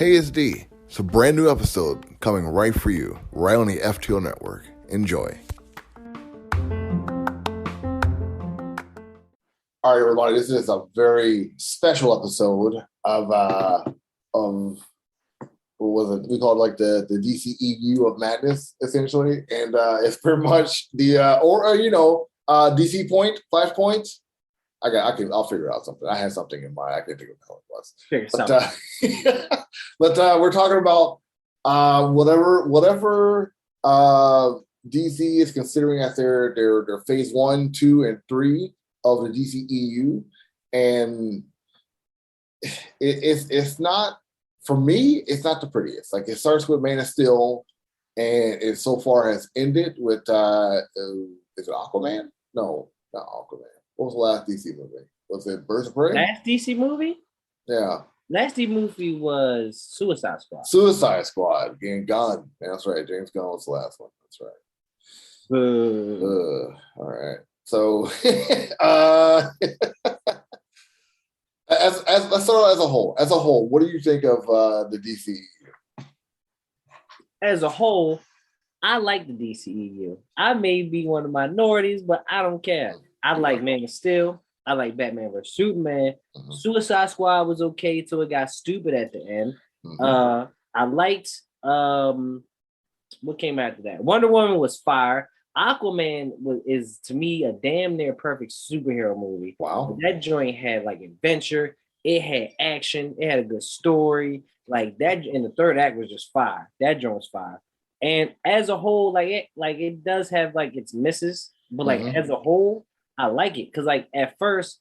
Hey, it's D. It's a brand new episode coming right for you, right on the FTO network. Enjoy. All right, everybody. This is a very special episode of what was it? We call it like the DCEU of Madness, essentially, and it's pretty much the DC Flashpoint. I'll figure out something. I had something in mind. I can't think of how it was. Figure something. But we're talking about whatever DC is considering as their phase 1, 2, and 3 of the DCEU, and it's not, for me, it's not the prettiest. Like, it starts with Man of Steel, and it so far has ended with is it Aquaman? No, not Aquaman. What was the last DC movie? Was it Birds of Prey? Last DC movie? Yeah. Last DC movie was Suicide Squad. Suicide Squad, getting Gunn. That's right. James Gunn was the last one. That's right. All right. So, let's start as a whole. As a whole, what do you think of the DCEU? As a whole, I like the DCEU. I may be one of the minorities, but I don't care. I like Man of Steel. I like Batman vs. Superman. Mm-hmm. Suicide Squad was okay till it got stupid at the end. Mm-hmm. I liked what came after that. Wonder Woman was fire. Aquaman is to me a damn near perfect superhero movie. Wow. That joint had like adventure. It had action. It had a good story. Like that, and the third act was just fire. That joint was fire. And as a whole, it does have like its misses, but like as a whole, I like it because like at first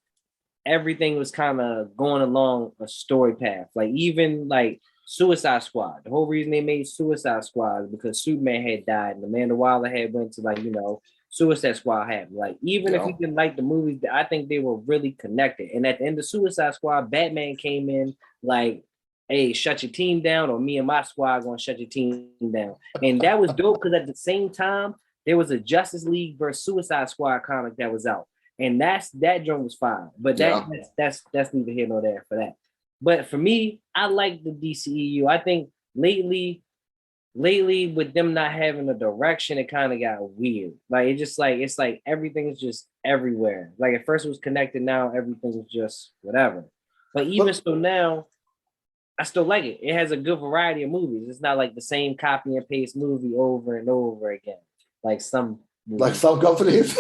everything was kind of going along a story path. Like even like Suicide Squad, the whole reason they made Suicide Squad is because Superman had died and Amanda Waller had went to Suicide Squad happened. Like even if you didn't like the movies, I think they were really connected. And at the end of Suicide Squad, Batman came in like, hey, shut your team down, or me and my squad gonna shut your team down. And that was dope because at the same time, there was a Justice League versus Suicide Squad comic that was out. And that joint was fine. But that's neither here nor there for that. But for me, I like the DCEU. I think lately with them not having a direction, it kind of got weird. Like it's like everything's just everywhere. Like at first it was connected, now everything is just whatever. But even so now, I still like it. It has a good variety of movies. It's not like the same copy and paste movie over and over again. Like some companies.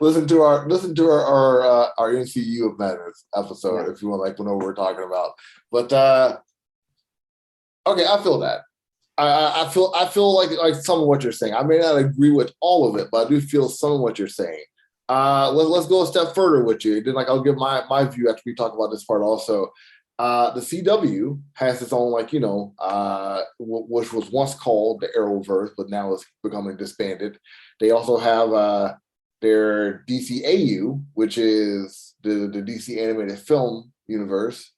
Listen to our MCU of Madness episode if you want, like, know what we're talking about. But okay, I feel that. I feel like some of what you're saying. I may not agree with all of it, but I do feel some of what you're saying. Let's go a step further with you. Then, I'll give my view after we talk about this part also. The CW has its own, which was once called the Arrowverse, but now it's becoming disbanded. They also have their DCEU, which is the DC animated film universe.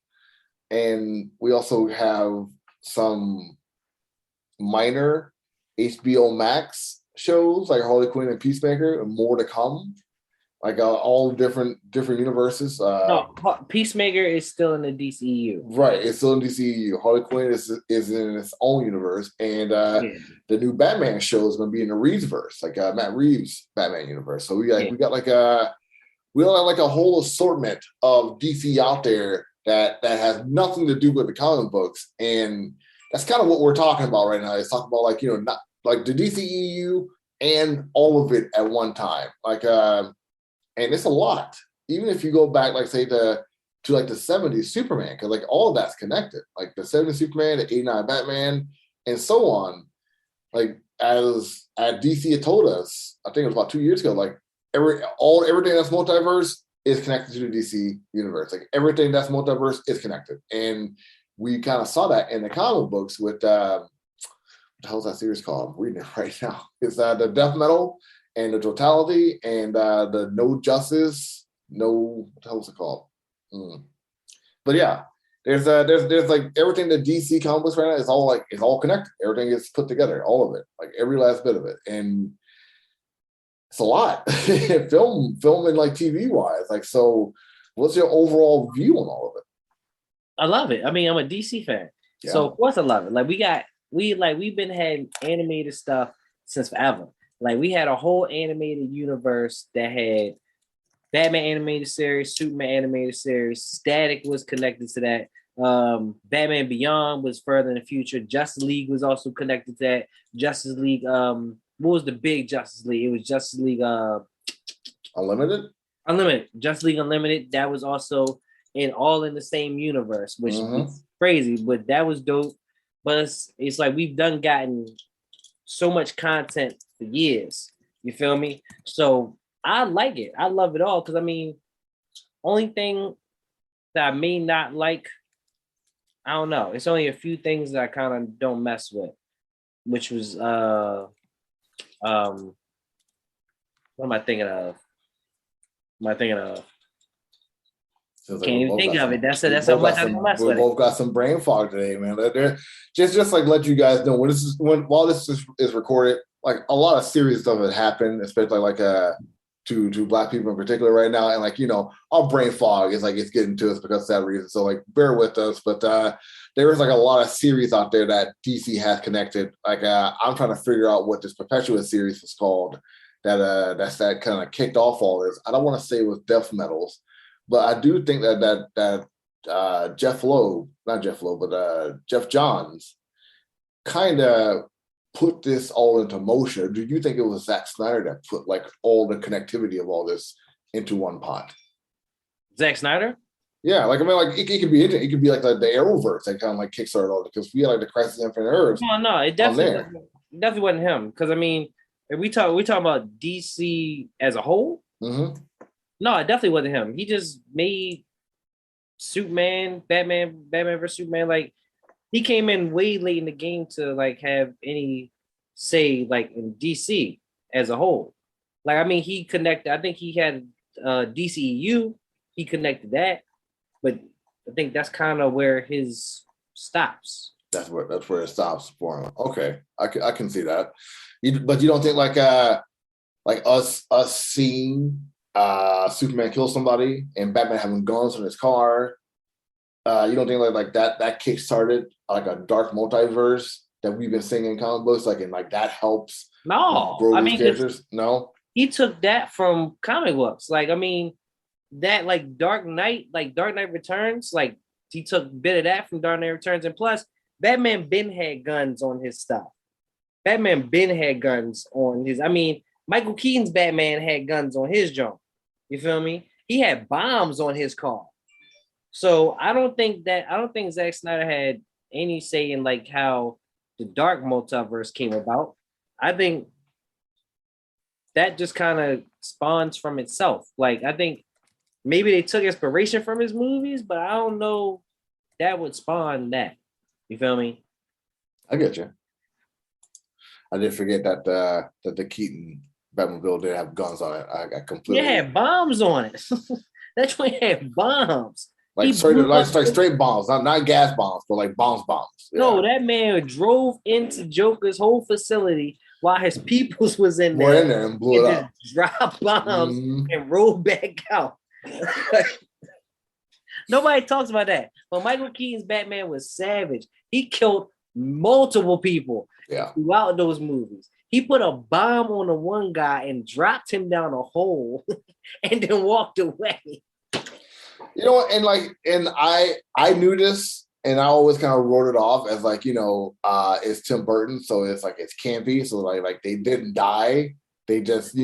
And we also have some minor HBO Max shows like Harley Quinn and Peacemaker, and more to come. Like all different universes. No, Peacemaker is still in the DCEU. Right, it's still in DCEU. Harley Quinn is in its own universe, and the new Batman show is going to be in the Reeves-verse, like Matt Reeves' Batman universe. So we got like a whole assortment of DC out there that has nothing to do with the comic books, and that's kind of what we're talking about right now. It's talking about not like the DCEU and all of it at one time, and it's a lot. Even if you go back, like, say, to the 70s Superman, because like all of that's connected. Like the 70s Superman, the 89 Batman, and so on. Like as DC had told us, I think it was about 2 years ago, like everything that's multiverse is connected to the DC universe. Like everything that's multiverse is connected. And we kind of saw that in the comic books with what the hell's that series called? I'm reading it right now. It's the Death Metal and the Totality and the No Justice. What the hell was it called? But yeah, there's like everything that DC comic books right now is all connected. Everything is put together, all of it, like every last bit of it, and it's a lot. film and like TV wise. Like, so what's your overall view on all of it? I love it. I mean, I'm a DC fan, so of course I love it. Like we've been had animated stuff since forever. Like we had a whole animated universe that had Batman animated series, Superman animated series. Static was connected to that. Batman Beyond was further in the future. Justice League was also connected to that. Justice League. What was the big Justice League? It was Justice League. Unlimited. Justice League Unlimited. That was also all in the same universe, which is crazy. But that was dope. But it's like we've gotten so much content for years. You feel me? So I like it. I love it all because I mean, only thing that I may not like, I don't know. It's only a few things that I kind of don't mess with, which was what am I thinking of? Can't even think of it. That's how much I don't mess with it. We both got some brain fog today, man. They're just like let you guys know while this is recorded, like a lot of serious stuff has happened, especially like to Black people in particular right now, and like our brain fog is like it's getting to us because of that reason. So like bear with us, but there is like a lot of series out there that DC has connected. Like I'm trying to figure out what this Perpetua series is called that kind of kicked off all this. I don't want to say it was Death Metals, but I do think that Jeff Johns kind of put this all into motion. Do you think it was Zack Snyder that put like all the connectivity of all this into one pot? Zack Snyder? Yeah, like I mean, like it could be like the Arrowverse that kind of like kickstarted all it because we had like the Crisis on Infinite Earths. No, it definitely wasn't him. Because I mean, if we talk about DC as a whole. Mm-hmm. No, it definitely wasn't him. He just made Superman, Batman vs Superman. Like he came in way late in the game to like have any say like in DC as a whole. Like I mean, he connected. I think he had DCEU. He connected that, but I think that's kind of where his stops. That's where it stops for him. Okay, I can see that. But you don't think like us seeing Superman kill somebody and Batman having guns in his car. You don't think like that kick-started like a dark multiverse that we've been seeing in comic books, like and like that helps grow these characters? No, he took that from comic books. Like I mean, that like Dark Knight Returns, like he took a bit of that from Dark Knight Returns, and plus Batman Ben had guns on his stuff. I mean, Michael Keaton's Batman had guns on his junk. You feel me? He had bombs on his car. So I don't think Zack Snyder had any say in like how the dark multiverse came about. I think that just kind of spawns from itself. Like I think maybe they took inspiration from his movies, but I don't know that would spawn that. You feel me? I get you. I did forget that the Keaton Batmobile did have guns on it. I completely. It had bombs on it. That's why it had bombs. Like straight bombs, not gas bombs, but like bombs. Yeah. No, that man drove into Joker's whole facility while his peoples was in there. And blew it up. Dropped bombs and rolled back out. Nobody talks about that. But Michael Keaton's Batman was savage. He killed multiple people throughout those movies. He put a bomb on the one guy and dropped him down a hole and then walked away. You know, and I knew this, and I always kind of wrote it off as like, it's Tim Burton, so it's like it's campy. So like they didn't die, they just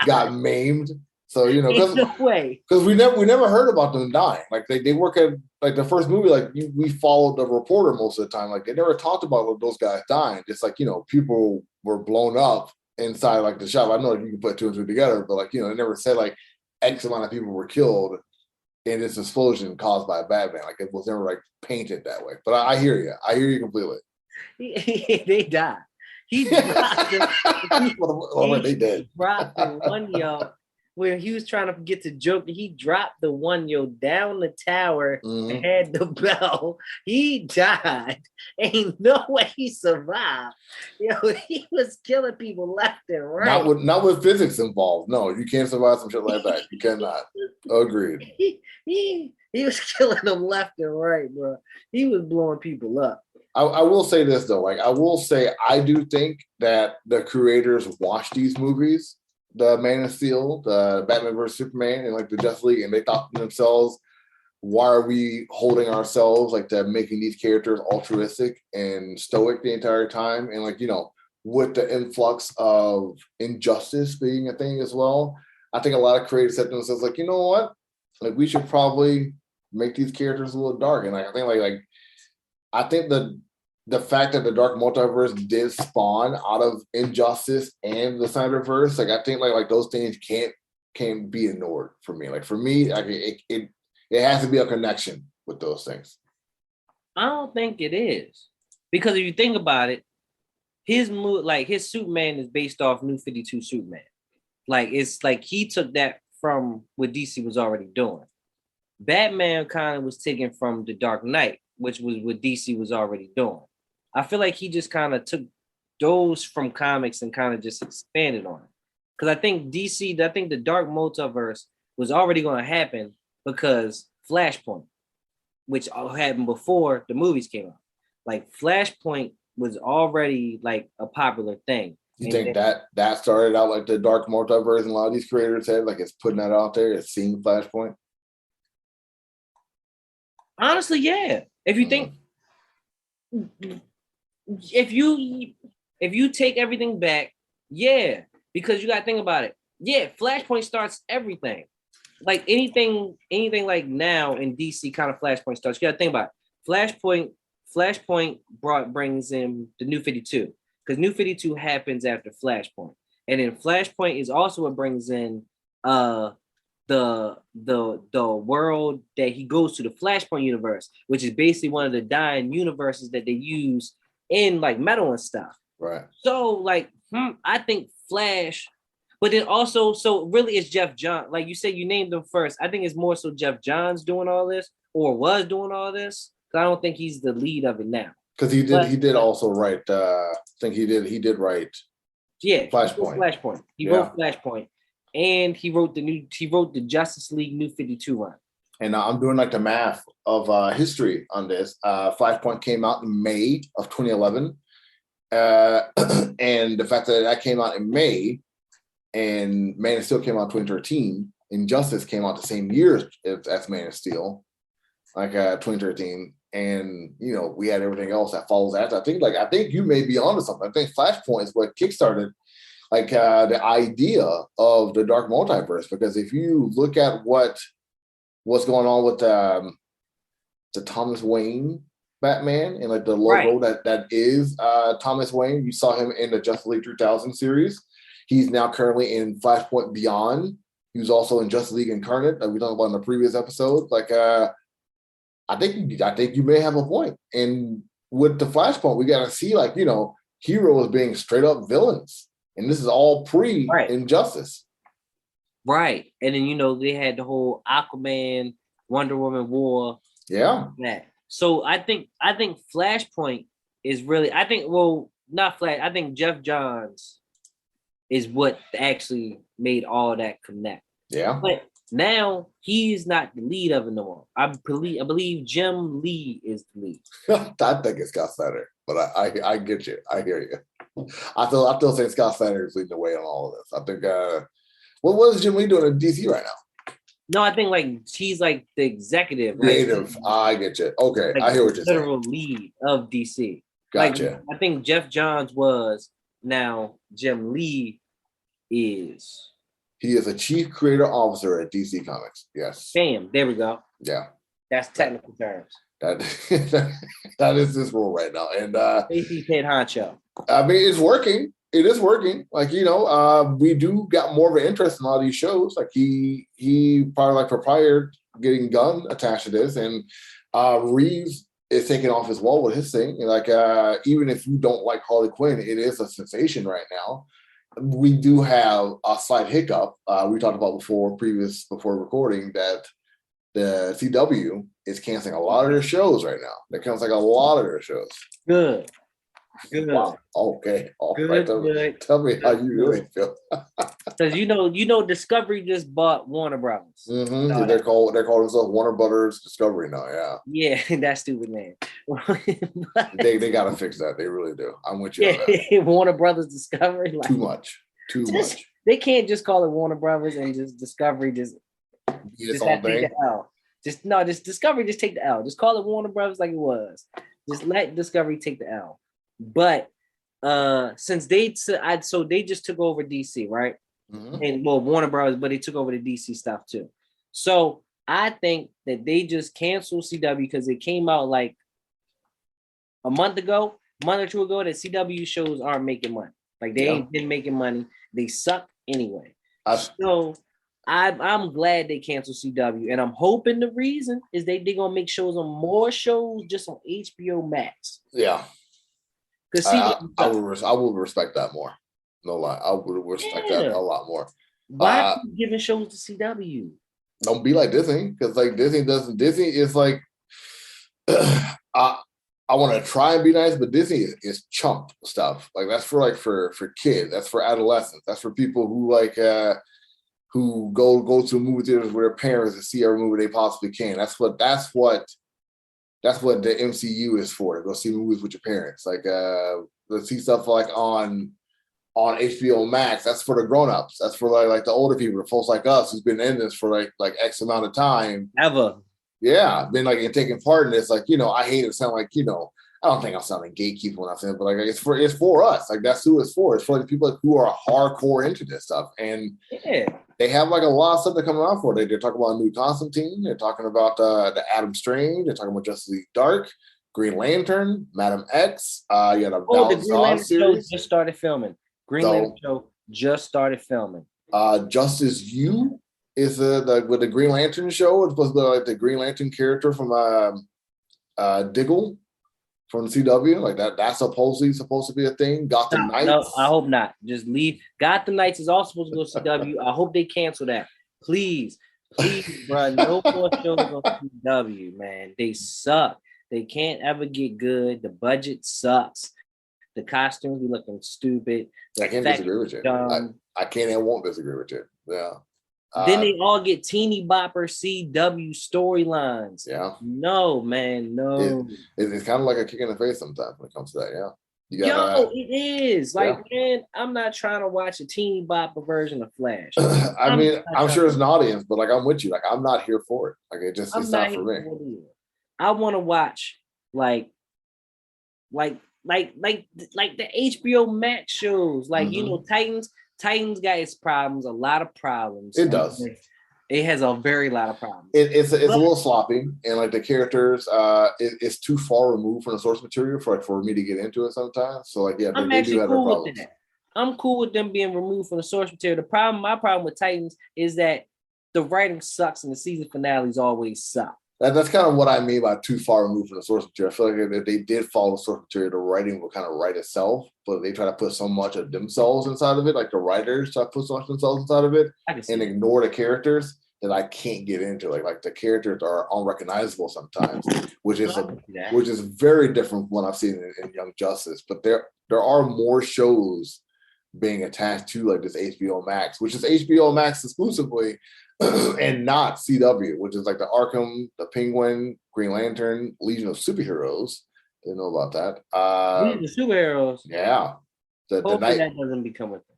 got maimed. So because we never heard about them dying. Like they work at like the first movie, like we followed the reporter most of the time. Like they never talked about those guys dying. Just like people were blown up inside like the shop. I know you can put two and two together, but like they never said like X amount of people were killed in this explosion caused by Batman. Like it was never like painted that way. But I hear you. I hear you completely. They died. He dropped they did. Dropped the one where he was trying to get to Joker. He dropped the one down the tower and had the bell. He died. Ain't no way he survived. He was killing people left and right. Not with physics involved. No, you can't survive some shit like that. You cannot. Agreed. He was killing them left and right, bro. He was blowing people up. I will say this though, like I will say I do think that the creators watched these movies, the Man of Steel, the Batman vs Superman, and like the Justice League, and they thought to themselves, why are we holding ourselves like to making these characters altruistic and stoic the entire time? And like, with the influx of injustice being a thing as well, I think a lot of creators said to themselves, like, you know what? Like we should probably make these characters a little dark. And like I think I think the fact that the Dark Multiverse did spawn out of Injustice and the Snyderverse, like I think like those things can't be ignored for me. Like for me, like it has to be a connection with those things. I don't think it is, because if you think about it, his Superman is based off New 52 Superman. Like it's like he took that from what DC was already doing. Batman kind of was taken from the Dark Knight, which was what DC was already doing. I feel like he just kind of took those from comics and kind of just expanded on it. Because I think the Dark Multiverse was already going to happen because Flashpoint, which happened before the movies came out. Like Flashpoint was already like a popular thing. You think that started out like the Dark Multiverse, and a lot of these creators said like it's putting that out there, it's seeing Flashpoint? Honestly, yeah. If you think, if you take everything back, yeah, because you got to think about it. Yeah, Flashpoint starts everything. Like anything like now in DC kind of Flashpoint starts. You got to think about it. Flashpoint brings in the New 52, because New 52 happens after Flashpoint, and then Flashpoint is also what brings in the world that he goes to, the Flashpoint universe, which is basically one of the dying universes that they use in like metal and stuff. Right. So like, I think Flash, but then also, so really it's Jeff Johns. Like you said, you named him first. I think it's more so Jeff Johns doing all this, or was doing all this. I don't think he's the lead of it now. Because he did also write. I think he did write. Yeah, Flashpoint. He wrote Flashpoint, and he wrote the Justice League New 52 run. And I'm doing like the math of history on this. Flashpoint came out in May of 2011, and the fact that came out in May, and Man of Steel came out in 2013, Injustice came out the same year as Man of Steel, like 2013. And we had everything else that follows after. I think you may be onto something. I think Flashpoint is what kickstarted like the idea of the Dark Multiverse, because if you look at what's going on with the Thomas Wayne Batman and like the logo that is Thomas Wayne, you saw him in the Justice League 3000 series. He's now currently in Flashpoint Beyond. He was also in Justice League Incarnate, like we talked about in the previous episode. Like I think you may have a point. And with the Flashpoint, we got to see like, heroes being straight up villains. And this is all pre-Injustice. Right. And then, they had the whole Aquaman, Wonder Woman war. Yeah. That. So I think Flashpoint is really, I think Jeff Johns is what actually made all that connect. Yeah. But now he's not the lead of it no more. I believe Jim Lee is the lead. I think it's Scott Snyder, but I get you. I hear you. I still think Scott Snyder is leading the way on all of this. I think what is Jim Lee doing in DC right now? No, I think like he's like the executive, creative. I get you. Okay, like, I hear what you're saying. Literal lead of DC. Gotcha. Like, I think Jeff Johns was. Now Jim Lee is. He is a chief creative officer at DC Comics. Yes. Bam. There we go. Yeah. That's technical terms. That is this role right now. And AC head honcho. I mean, it's working. It is working. Like, we do got more of an interest in all these shows. Like he probably like prior getting Gunn attached to this, and Reeves is taking off his wall with his thing. And like even if you don't like Harley Quinn, it is a sensation right now. We do have a slight hiccup. We talked about before recording that the CW is canceling a lot of their shows right now. They're canceling a lot of their shows. Good. Good. Wow. Okay. All right. Good. Tell me how you really feel. Because you know, Discovery just bought Warner Brothers. Mm-hmm. They're called themselves Warner Brothers Discovery now. Yeah. Yeah, that stupid name. They gotta fix that. They really do. I'm with you on that. Warner Brothers Discovery. Like, too much. They can't just call it Warner Brothers and just Discovery just take the L. Just Discovery just take the L. Just call it Warner Brothers like it was. Just let Discovery take the L. But since they just took over DC, right? Mm-hmm. And Warner Brothers, but they took over the DC stuff too. So I think that they just canceled CW because it came out like a month or two ago, that CW shows aren't making money. Like they ain't been making money. They suck anyway. So I'm glad they canceled CW, and I'm hoping the reason is they're gonna make shows on more shows just on HBO Max. Yeah. Because I would respect that more. No lie, I would respect that a lot more. Why are you giving shows to CW? Don't be like Disney, because like Disney is like I want to try and be nice, but Disney is chump stuff. Like that's for kids, that's for adolescents, that's for people who who go to movie theaters with their parents and see every movie they possibly can. That's what the MCU is for. Go see movies with your parents. Like let's see stuff like on HBO Max. That's for the grown-ups. That's for like the older people, the folks like us who's been in this for like X amount of time. Ever. Yeah, been like taking part in this. Like, I hate it sound like, I don't think I'm sounding gatekeeper when I say it, but like it's for us. Like that's who it's for. It's for like people who are hardcore into this stuff. And they have like a lot of stuff they're coming out for. They're talking about a new Constantine. They're talking about the Adam Strange. They're talking about Justice League Dark, Green Lantern, Madam X. The Green Lantern show just started filming. Green Lantern show just started filming. Justice U is with the Green Lantern show. It's supposed to be like the Green Lantern character from Diggle from the CW. Like that's supposed to be a thing. Gotham Knights. No, I hope not. Just leave. Gotham Knights is all supposed to go CW. I hope they cancel that. Please, bro. No more shows on CW, man. They suck. They can't ever get good. The budget sucks. The costumes be looking stupid. I can't disagree with you. I can't and won't disagree with you. Yeah. Then they all get teeny bopper CW storylines. Yeah. No, man, no. It's kind of like a kick in the face sometimes when it comes to that. Yeah. It is. Man, I'm not trying to watch a teeny bopper version of Flash. I'm sure it's an audience, but like I'm with you. Like I'm not here for it. Like it's not for me. I want to watch like the HBO Max shows, Titans got its problems, a lot of problems. It does. It has a very lot of problems. It's a little sloppy, and like the characters, it's too far removed from the source material for me to get into it sometimes. So like, I'm actually cool with that. I'm cool with them being removed from the source material. My problem with Titans is that the writing sucks and the season finales always suck. That's kind of what I mean by too far removed from the source material. I feel like if they did follow the source material, the writing will kind of write itself, but they try to put so much of themselves inside of it, like the writers try to put so much themselves inside of it and ignore the characters that I can't get into. Like the characters are unrecognizable sometimes, which is very different from what I've seen in Young Justice. But there are more shows being attached to like this HBO Max, which is HBO Max exclusively, and not CW, which is like the Arkham, the Penguin, Green Lantern, Legion of Superheroes. Didn't know about that. Legion of Superheroes. Yeah. The night that doesn't become a thing.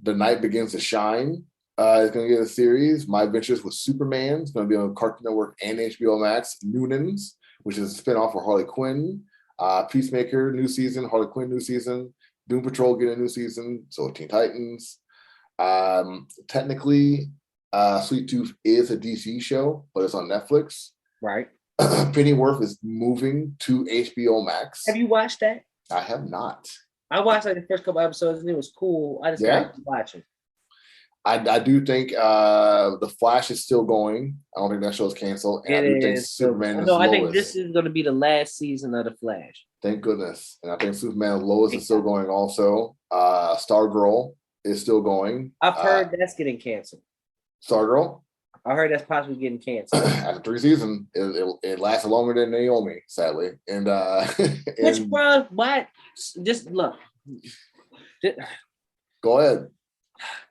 The Night Begins to Shine is going to get a series. My Adventures with Superman is going to be on Cartoon Network and HBO Max. Noonans, which is a spinoff for Harley Quinn. Peacemaker, new season. Harley Quinn, new season. Doom Patrol getting a new season. So Teen Titans. Technically, Sweet Tooth is a DC show, but it's on Netflix. Right. Pennyworth is moving to HBO Max. Have you watched that? I have not. I watched like the first couple episodes and it was cool. I just got to watch it. I do think The Flash is still going. I don't think that show is canceled. And I do think Superman is Lois. I think this is going to be the last season of The Flash. Thank goodness. And I think Superman Lois is still going also. Stargirl is still going. I've heard that's getting canceled. Stargirl? I heard that's possibly getting canceled. After 3 seasons, it lasted longer than Naomi, sadly. And which, bro, what? Just look. Go ahead.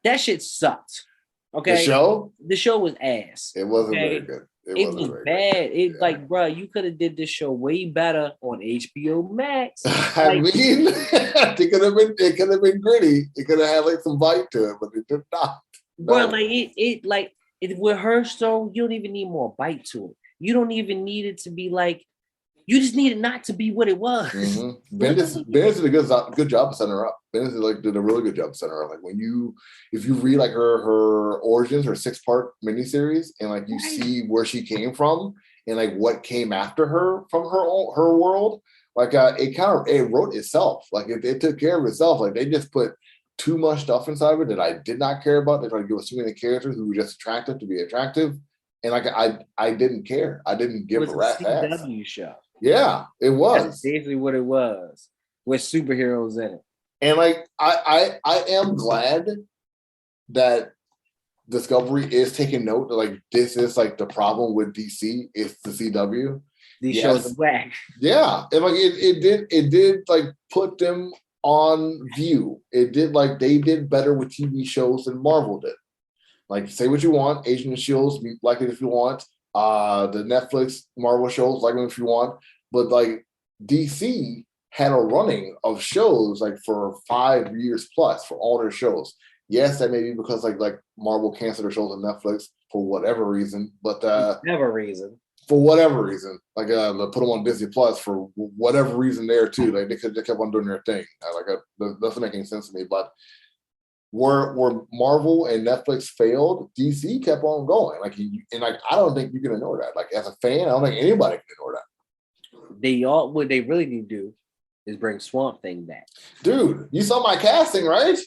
That shit sucked. Okay. The show was ass. It wasn't very good. It was bad. Like, bro, you could have did this show way better on HBO Max. I mean, it could have been gritty. It could have had like some bite to it, but it did not. Bro, like with her show, you don't even need more bite to it. You don't even need it to be like. You just need it not to be what it was. Mm-hmm. Bendis did a good job of setting her up. Bendis did a really good job of setting her up. Like if you read like her origins, her 6-part miniseries, and like you see where she came from and like what came after her from her world, like it wrote itself. Like it took care of itself. Like they just put too much stuff inside of it that I did not care about. They tried to give us too many characters who were just attractive to be attractive, and like I didn't care. I didn't give a rat's ass. It was a CW show. Yeah, it was. That's basically what it was, with superheroes in it. And like I am glad that Discovery is taking note that like this is like the problem with DC. It's the CW. These shows are whack. Yeah, and like it did like put them on view. It did like they did better with TV shows than Marvel did. Like say what you want, Agent of Shield, like it if you want. The Netflix Marvel shows, like them if you want, but like DC had a running of shows like for 5 years plus for all their shows. Yes, that may be because like Marvel canceled their shows on Netflix for whatever reason, but for whatever reason, like they put them on Disney Plus for whatever reason there too. Like they kept on doing their thing. That doesn't make any sense to me, but. Where Marvel and Netflix failed, DC kept on going. I don't think you can ignore that. Like as a fan, I don't think anybody can ignore that. What they really need to do is bring Swamp Thing back. Dude, you saw my casting, right?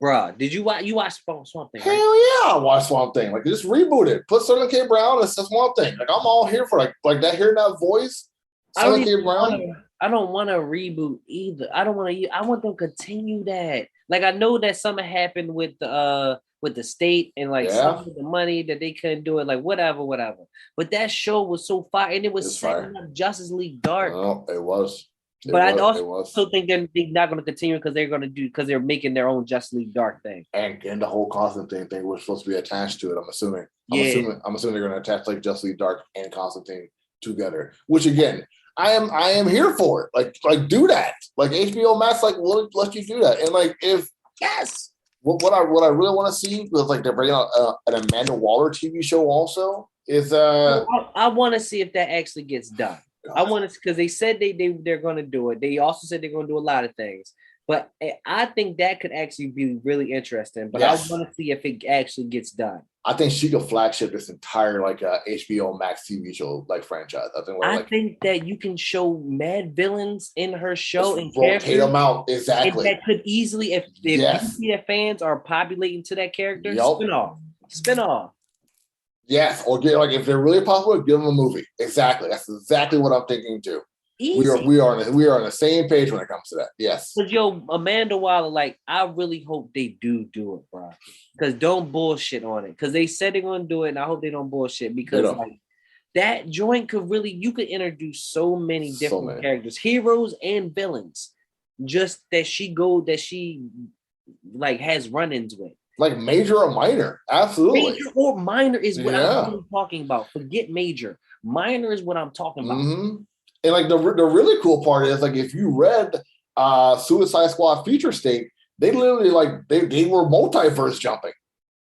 Bruh, did you watch Swamp Thing? Hell yeah, I watched Swamp Thing. Like just reboot it. Put Sterling K. Brown as Swamp Thing. Like I'm all here for like that. Hearing that voice, Sterling K. Brown. I don't want to reboot either. I want them to continue that. Like I know that something happened with the state and like some of the money that they couldn't do it. Like whatever. But that show was so fire, and it was setting up Justice League Dark. Oh, it was. I also think they're not going to continue because they're making their own Justice League Dark thing. And the whole Constantine thing was supposed to be attached to it. I'm assuming they're going to attach like Justice League Dark and Constantine together. Which again. I am here for it. Like do that. Like HBO Max, like will let you do that. And like what I really want to see was like they're bringing out an Amanda Waller TV show also is I want to see if that actually gets done. I want to because they said they're going to do it. They also said they're going to do a lot of things. But I think that could actually be really interesting. But I want to see if it actually gets done. I think she could flagship this entire like HBO Max TV show like franchise. I think that you can show mad villains in her show and rotate them out exactly. And that could easily, if DC fans are populating to that character, spin off. Yes, or get like if they're really popular, give them a movie. Exactly, that's exactly what I'm thinking too. Easy. We are on the same page when it comes to that. Yes. But Amanda Waller, like I really hope they do it, bro. Because don't bullshit on it. Because they said they're gonna do it, and I hope they don't bullshit. Because like that joint you could introduce so many different characters, heroes and villains. Just that she like has run-ins with. Like major or minor, absolutely. Major or minor is what I'm really talking about. Forget major. Minor is what I'm talking about. Mm-hmm. And like the really cool part is like if you read Suicide Squad Future State, they literally like they were multiverse jumping.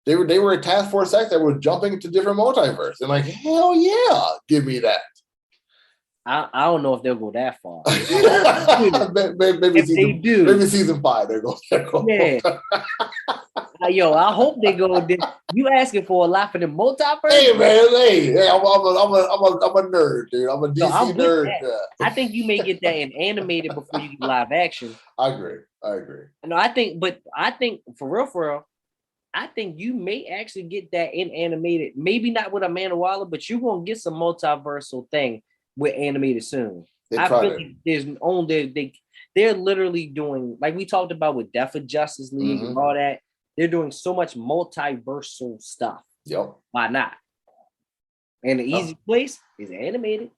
They were a Task Force X that were jumping to different multiverse. And like hell yeah, give me that. I don't know if they'll go that far. maybe if they do, maybe season 5 they're going. Yeah. I hope they go. You asking for a lot for the multiverse? Hey man, I'm a nerd, dude. I'm a DC nerd. I think you may get that in animated before you get live action. I agree. No, I think for real, I think you may actually get that in animated. Maybe not with Amanda Waller, but you're gonna get some multiversal thing with animated soon. They're literally doing like we talked about with Death of Justice League and all that. They're doing so much multiversal stuff. Yep. Why not? And the easy place is animated.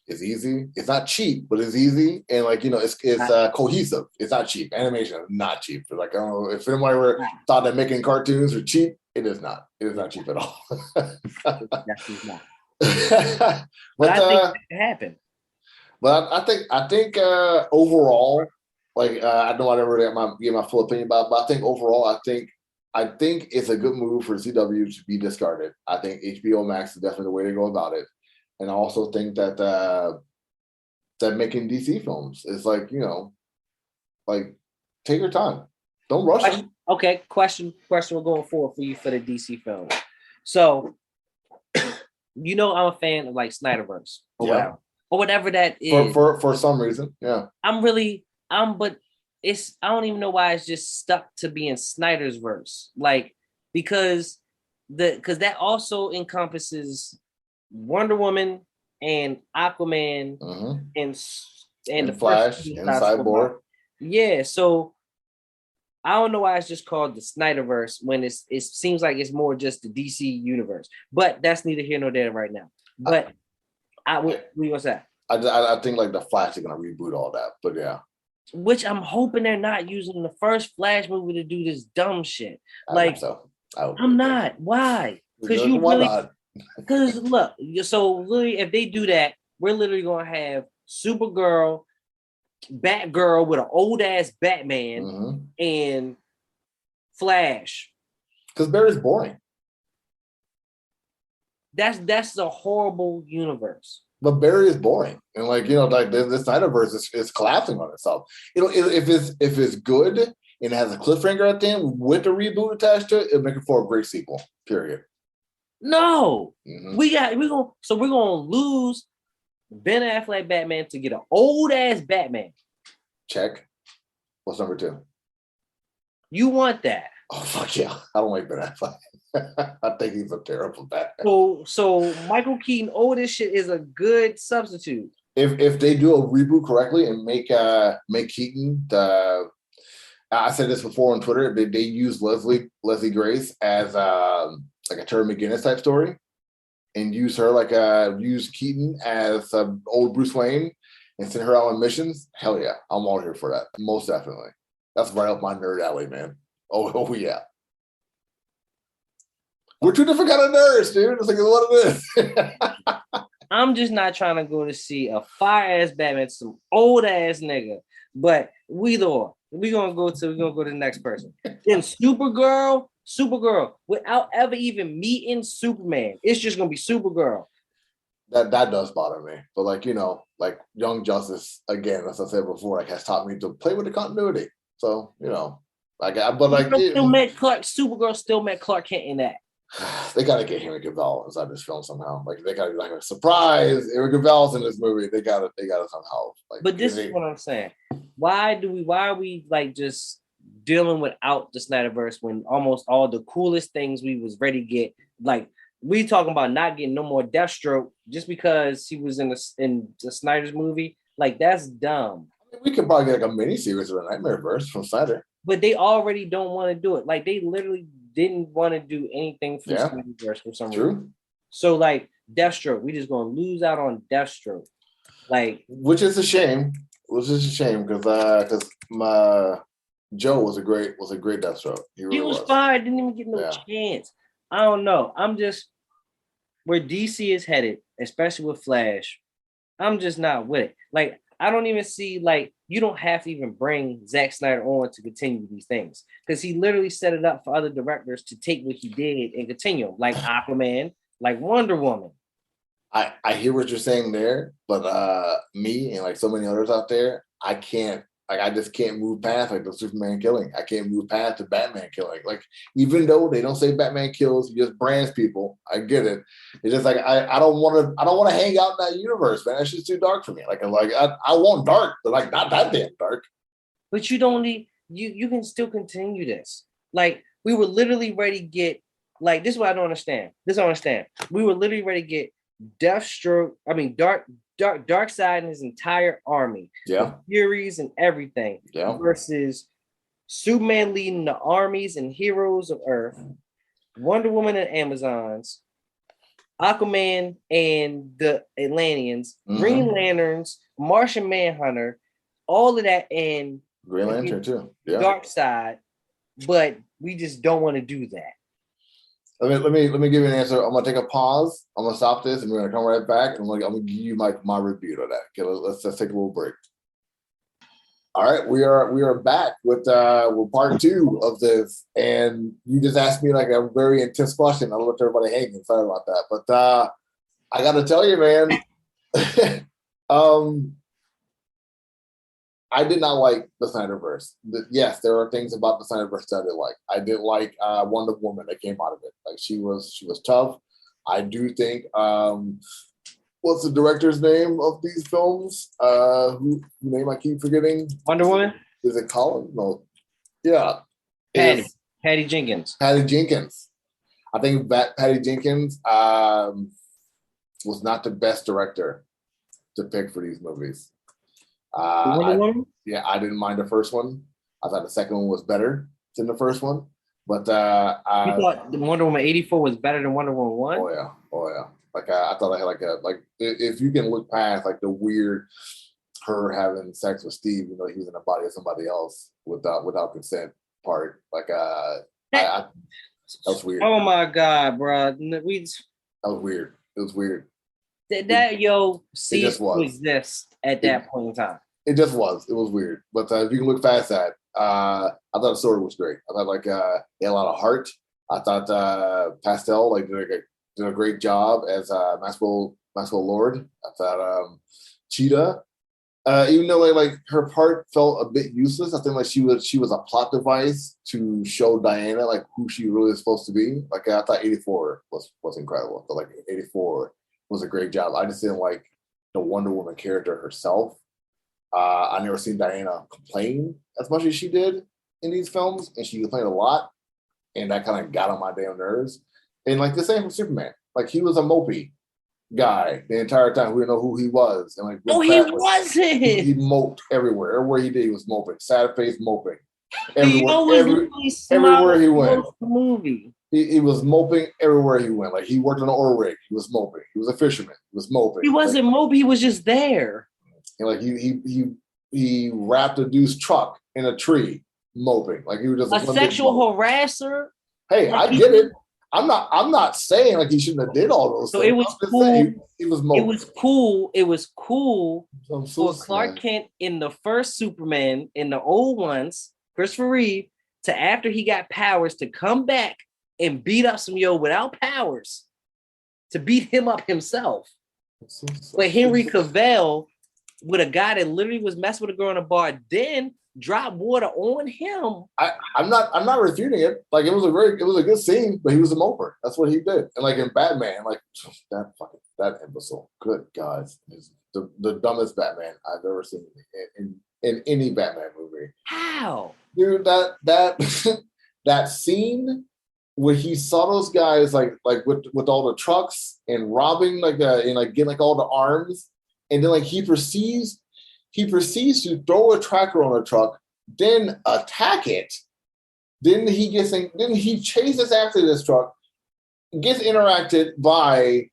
It's easy. It's not cheap, but it's easy, and like it's cohesive. It's not cheap. Animation is not cheap. Like I don't know if anybody ever thought that making cartoons were cheap. It is not. It is not cheap at all. That's not. But I think it happened. But I think overall, like I don't want to really get my full opinion about it, but I think overall, I think it's a good move for CW to be discarded. I think HBO Max is definitely the way to go about it. And I also think that that making DC films is like, like take your time. Don't rush them. Okay, question we're going for you for the DC film. So, I'm a fan of like Snyderverse or whatever that is. For some reason, yeah. But I don't even know why it's just stuck to being Snyder's verse. Like, because that also encompasses Wonder Woman and Aquaman and the Flash and Cyborg. Yeah, so I don't know why it's just called the Snyderverse when it seems like it's more just the DC universe. But that's neither here nor there right now. But what do you want to say? I think like the Flash is gonna reboot all that, but yeah. Which I'm hoping they're not using the first Flash movie to do this dumb shit. I'm not. Why? Because Because look, so literally, if they do that, we're literally gonna have Supergirl, Batgirl with an old ass Batman, and Flash. Because Barry's boring. That's a horrible universe. But Barry is boring, and like like the Snyderverse is collapsing on itself. If it's good and it has a cliffhanger at the end with a reboot attached to it, it'll make it for a great sequel. Period. No, we're gonna lose Ben Affleck Batman to get an old ass Batman. Check. What's number 2? You want that? Oh fuck yeah! I don't like Ben Affleck. I think he's a terrible Batman. So Michael Keaton, this shit is a good substitute. If they do a reboot correctly and make Keaton I said this before on Twitter. They use Leslie Grace as like a Terry McGinnis type story, and use her use Keaton as old Bruce Wayne and send her out on missions. Hell yeah, I'm all here for that. Most definitely. That's right up my nerd alley, man. Oh yeah. We're two different kind of nerds, dude. It's like what it is. I'm just not trying to go to see a fire ass Batman, some old ass nigga. But we're gonna go to the next person. Then Supergirl, without ever even meeting Superman. It's just gonna be Supergirl. That does bother me. But like Young Justice, again, as I said before, has taught me to play with the continuity. So, Supergirl still met Clark Kent in that. They gotta get Henry Cavill inside this film somehow. Like they gotta be like a surprise. Henry Cavill's in this movie. They gotta somehow. But this is what I'm saying. Why are we like just dealing without the Snyderverse when almost all the coolest things we was ready to get? Like we talking about not getting no more Deathstroke just because he was in the Snyder's movie. Like that's dumb. I mean, we could probably get like a mini series of the Nightmareverse from Snyder. But they already don't want to do it. Like they literally didn't want to do anything for Snyderverse for some reason. So like Deathstroke, we just gonna lose out on Deathstroke. Like, which is a shame. Because my Joe was a great Deathstroke. He was fine. Didn't even get no chance. I don't know. I'm just where DC is headed, especially with Flash. I'm just not with it. Like I don't even see you don't have to even bring Zack Snyder on to continue these things because he literally set it up for other directors to take what he did and continue, like Aquaman, like Wonder Woman. I hear what you're saying there, but me and so many others out there, I can't. I just can't move past the Superman killing. I can't move past the Batman killing. Even though they don't say Batman kills, he just brands people. I get it. It's just I don't want to hang out in that universe, man. That's just too dark for me. I want dark, but not that damn dark. But you don't need you can still continue this. We were literally ready to get this is what I don't understand. We were literally ready to get Deathstroke. I mean Darkseid and his entire army, Furies and everything, versus Superman leading the armies and heroes of Earth Wonder Woman and Amazons, Aquaman and the Atlanteans, Green Lanterns, Martian Manhunter, all of that, and Green Lantern too. Yeah. Dark Side, but we just don't want to do that. Let me give you an answer. I'm gonna take a pause. I'm gonna stop this, and we're gonna come right back, and I'm gonna give you my review of that. Okay, let's take a little break. All right, we are back with part 2 of this, and you just asked me like a very intense question. I left everybody hanging. Sorry about that, but I got to tell you, man, I did not like the Snyderverse. Yes, there are things about the Snyderverse that I did like. I did like Wonder Woman that came out of it. Like she was tough. I do think what's the director's name of these films? Who name I keep forgetting? Wonder Woman? Is it Colin? No. Yeah. Patty Jenkins. Patty Jenkins. I think that Patty Jenkins was not the best director to pick for these movies. Yeah, I didn't mind the first one. I thought the second one was better than the first one. But you thought Wonder Woman 84 was better than Wonder Woman 1? Oh yeah. Like I thought I had if you can look past like the weird her having sex with Steve, you know, he was in the body of somebody else without consent part. That was weird. Oh my god, bro. That was weird. It was weird. It ceased to exist at that point in time. It just was. It was weird. But if you can look past that, I thought the story was great. I thought it had a lot of heart. I thought Pastel did a great job as Maxwell Lord. I thought Cheetah, even though her part felt a bit useless, I think she was a plot device to show Diana who she really is supposed to be. I thought 84 was incredible. I thought 84 was a great job. I just didn't like the Wonder Woman character herself. I never seen Diana complain as much as she did in these films, and she complained a lot, and that kind of got on my damn nerves. And the same for Superman. He was a mopey guy the entire time. We didn't know who he was. And no, he wasn't. He moped everywhere. Everywhere he did, he was moping. Sad face moping. Everywhere he went. Movie. He was moping everywhere he went. He worked on an oil rig. He was moping. He was a fisherman. He was moping. He wasn't moping. He was just there. And he wrapped a dude's truck in a tree, moping. He was just a sexual harasser. Hey, I get it. I'm not saying he shouldn't have did all those things. It was cool. He was moping. It was cool for Clark Kent in the first Superman, in the old ones, Christopher Reeve, to after he got powers to come back and beat up some without powers, to beat him up himself. But Henry Cavill, with a guy that literally was messing with a girl in a bar, then drop water on him. I'm not refuting it. It was a good scene, but he was a moper. That's what he did. And in Batman, that imbecile. Good God, the dumbest Batman I've ever seen in any Batman movie. How, dude? That scene where he saw those guys with all the trucks and robbing and getting all the arms, and then he proceeds to throw a tracker on a truck, then attack it. Then he chases after this truck, gets interacted by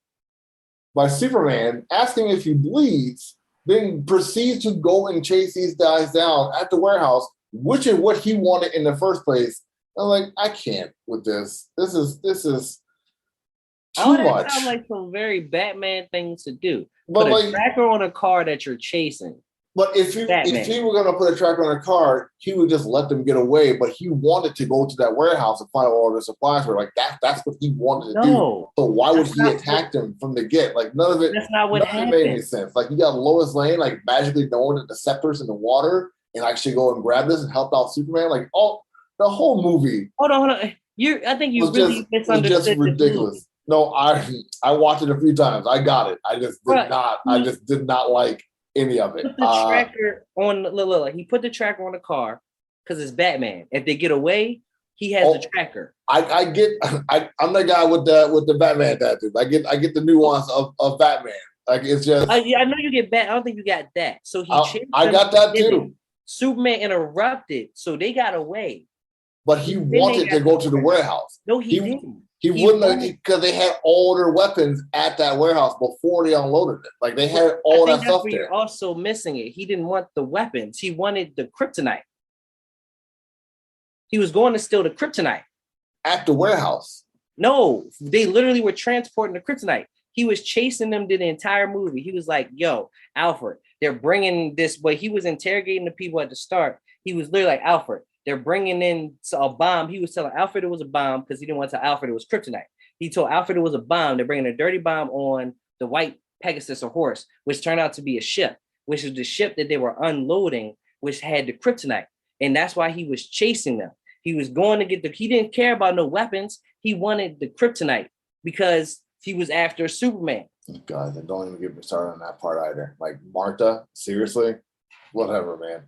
Superman, asking if he bleeds, then proceeds to go and chase these guys down at the warehouse, which is what he wanted in the first place. I'm I can't with this. This is too much. That sounds like some very Batman things to do. Put a tracker on a car that you're chasing. But if he were going to put a tracker on a car, he would just let them get away. But he wanted to go to that warehouse and find all the supplies were. That's what he wanted to do. So why would he attack them from the get? None of it. That's not what happened. Made any sense. You got Lois Lane magically knowing that the scepter's in the water and actually go and grab this and help out Superman. The whole movie. Hold on. I think you really misunderstood. Just ridiculous. No, I watched it a few times. I got it. I just did not. I just did not like any of it. Put the tracker on. Look, he put the tracker on the car because it's Batman. If they get away, he has the tracker. I'm the guy with the Batman tattoo. I get the nuance of Batman. It's just. I know you get Bat. I don't think you got that. So I got that too. Superman interrupted, so they got away. But he wanted to go to the warehouse. No, he didn't. He wouldn't, because they had all their weapons at that warehouse before they unloaded it. Like they had all that stuff there. You're also missing it. He didn't want the weapons. He wanted the kryptonite. He was going to steal the kryptonite at the warehouse. No, they literally were transporting the kryptonite. He was chasing them the entire movie. He was like, "Yo, Alfred, they're bringing this." But he was interrogating the people at the start. He was literally like, "Alfred, they're bringing in a bomb." He was telling Alfred it was a bomb because he didn't want to tell Alfred it was kryptonite. He told Alfred it was a bomb. They're bringing a dirty bomb on the white Pegasus or horse, which turned out to be a ship, which is the ship that they were unloading, which had the kryptonite. And that's why he was chasing them. He was going to get he didn't care about no weapons. He wanted the kryptonite because he was after Superman. God, don't even get me started on that part either. Like, Martha, seriously? Whatever, man.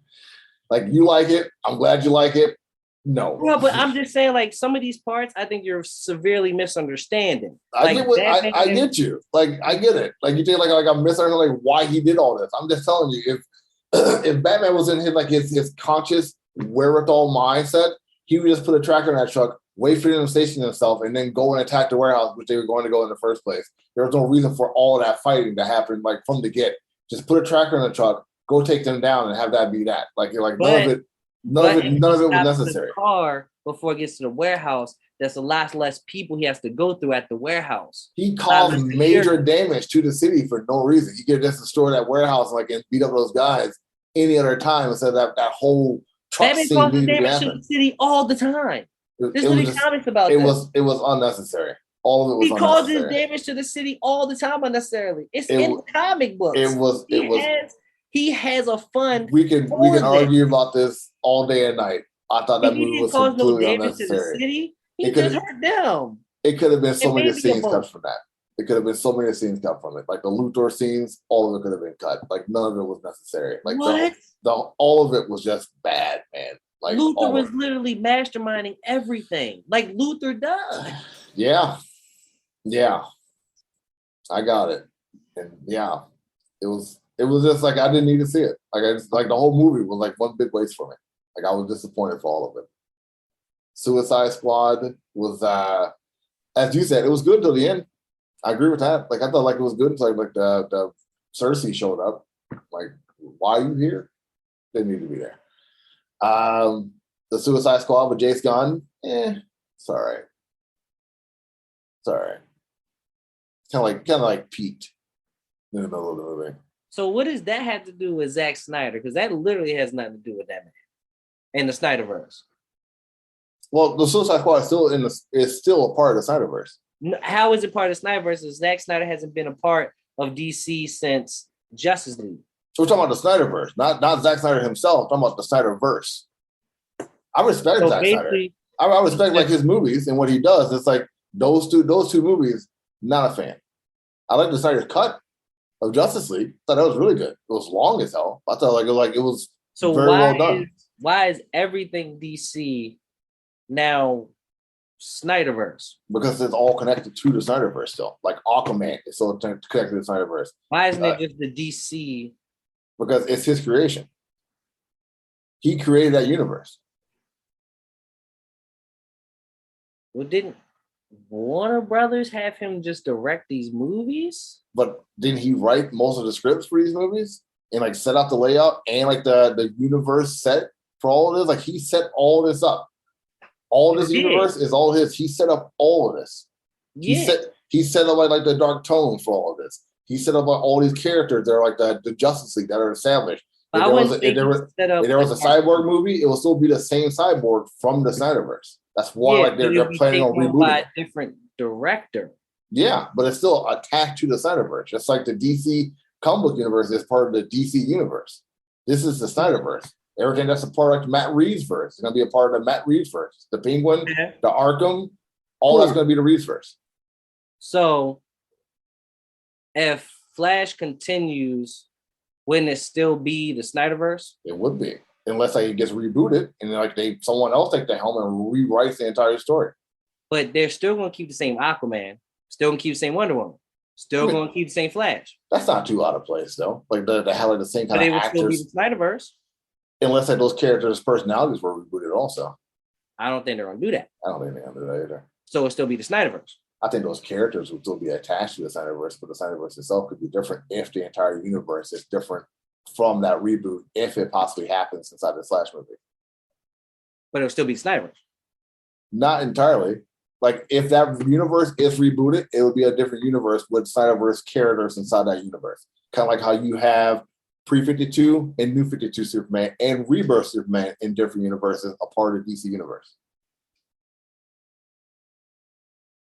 Like, you like it. I'm glad you like it. No. Well, but I'm just saying, like, some of these parts, I think you're severely misunderstanding. I get you. Like, I get it. Like, you think like I'm misunderstanding like why he did all this. I'm just telling you, if Batman was in his conscious wherewithal mindset, he would just put a tracker in that truck, wait for them to station themselves, and then go and attack the warehouse, which they were going to go in the first place. There was no reason for all of that fighting to happen, like, from the get. Just put a tracker in the truck, go take them down, and have that be that. Like none of it was necessary. The car before it gets to the warehouse, there's a lot less people he has to go through at the warehouse. He caused major damage to the city for no reason. He could just destroy that warehouse and beat up those guys any other time instead of that whole truck scene causes damage to the city all the time. There's literally comics about it. It was unnecessary. All of it was unnecessary. He causes damage to the city all the time unnecessarily. It's in the comic books. He has a fun. We can argue about this all day and night. I thought that movie was completely unnecessary. He just hurt them. It could have been so many scenes cut from that. It could have been so many scenes cut from it. Like the Luthor scenes, all of it could have been cut. Like none of it was necessary. Like what? All of it was just bad, man. Like Luthor was literally masterminding everything, like Luthor does. Yeah. I got it. And yeah, it was just like I didn't need to see it. Like the whole movie was like one big waste for me. Like I was disappointed for all of it. Suicide Squad was as you said, it was good till the end. I agree with that. Like I thought it was good until like the Cersei showed up. Like, why are you here? Didn't need to be there. The Suicide Squad with James Gunn, it's all right. It's all right. Kind of like peaked in the middle of the movie. So what does that have to do with Zack Snyder? Because that literally has nothing to do with that man and the Snyderverse. Well, the Suicide Squad is still a part of the Snyderverse. How is it part of the Snyderverse? Zack Snyder hasn't been a part of DC since Justice League. So we're talking about the Snyderverse, not Zack Snyder himself. I'm talking about the Snyderverse. I respect Zack Snyder. I respect like his movies and what he does. It's like those two movies. Not a fan. I like the Snyder cut of Justice League. I thought that was really good. It was long as hell. I thought it was so very well done. Why is everything DC now Snyderverse? Because it's all connected to the Snyderverse still. Like Aquaman is still connected to the Snyderverse. Why isn't it just the DC? Because it's his creation. He created that universe. Well, didn't Warner Brothers have him just direct these movies? But didn't he write most of the scripts for these movies and like set out the layout and like the universe set for all of this? Like he set all this up. All this universe is all his. He set up all of this. Yeah. He set up like the dark tones for all of this. He set up like all these characters that are like the Justice League that are established. If there was a Cyborg movie, it will still be the same Cyborg from the Snyderverse. That's why like they're planning on rebooting by a different director. Yeah, but it's still attached to the Snyderverse. Just like the DC comic book universe is part of the DC universe. This is the Snyderverse. Everything that's a part of Matt Reeves verse is going to be a part of the Matt Reeves verse. The Penguin, the Arkham, all that's going to be the Reeves verse. So, if Flash continues, wouldn't it still be the Snyderverse? It would be. Unless like it gets rebooted and like someone else take the helm and rewrites the entire story. But they're still going to keep the same Aquaman, still going to keep the same Wonder Woman, still going to keep the same Flash. That's not too out of place though. Like the hell of the same kind of actors. But it would still be the Snyderverse. Unless like those characters' personalities were rebooted also. I don't think they're going to do that. I don't think they're going to do that either. So it'll still be the Snyderverse. I think those characters will still be attached to the Snyderverse, but the Snyderverse itself could be different if the entire universe is different from that reboot, if it possibly happens inside the Flash movie. But it'll still be the Snyderverse. Not entirely. Like, if that universe is rebooted, it would be a different universe with Snyderverse characters inside that universe. Kind of like how you have pre-52 and New 52 Superman and Rebirth Superman in different universes, a part of the DC universe.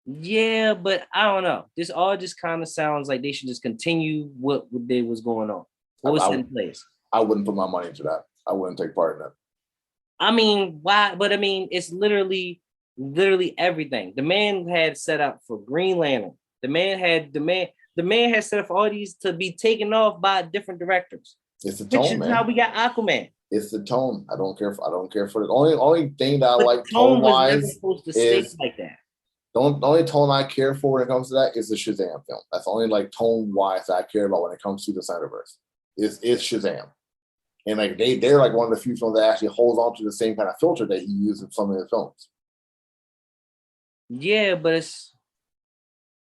Yeah, but I don't know. This all just kind of sounds like they should just continue what was going on. What was in place. I wouldn't put my money into that. I wouldn't take part in that. I mean, why? But I mean, it's literally everything. The man had set up for Green Lantern. The man had set up for all these to be taken off by different directors. It's the tone, which is man. how we got Aquaman. It's the tone. I don't care for the only thing that I like tone wise supposed to stay like that. The only tone I care for when it comes to that is the Shazam film. That's the only like tone wise that I care about when it comes to the Snyderverse. Is Shazam. And like they're like one of the few films that actually holds on to the same kind of filter that he used in some of his films. Yeah, but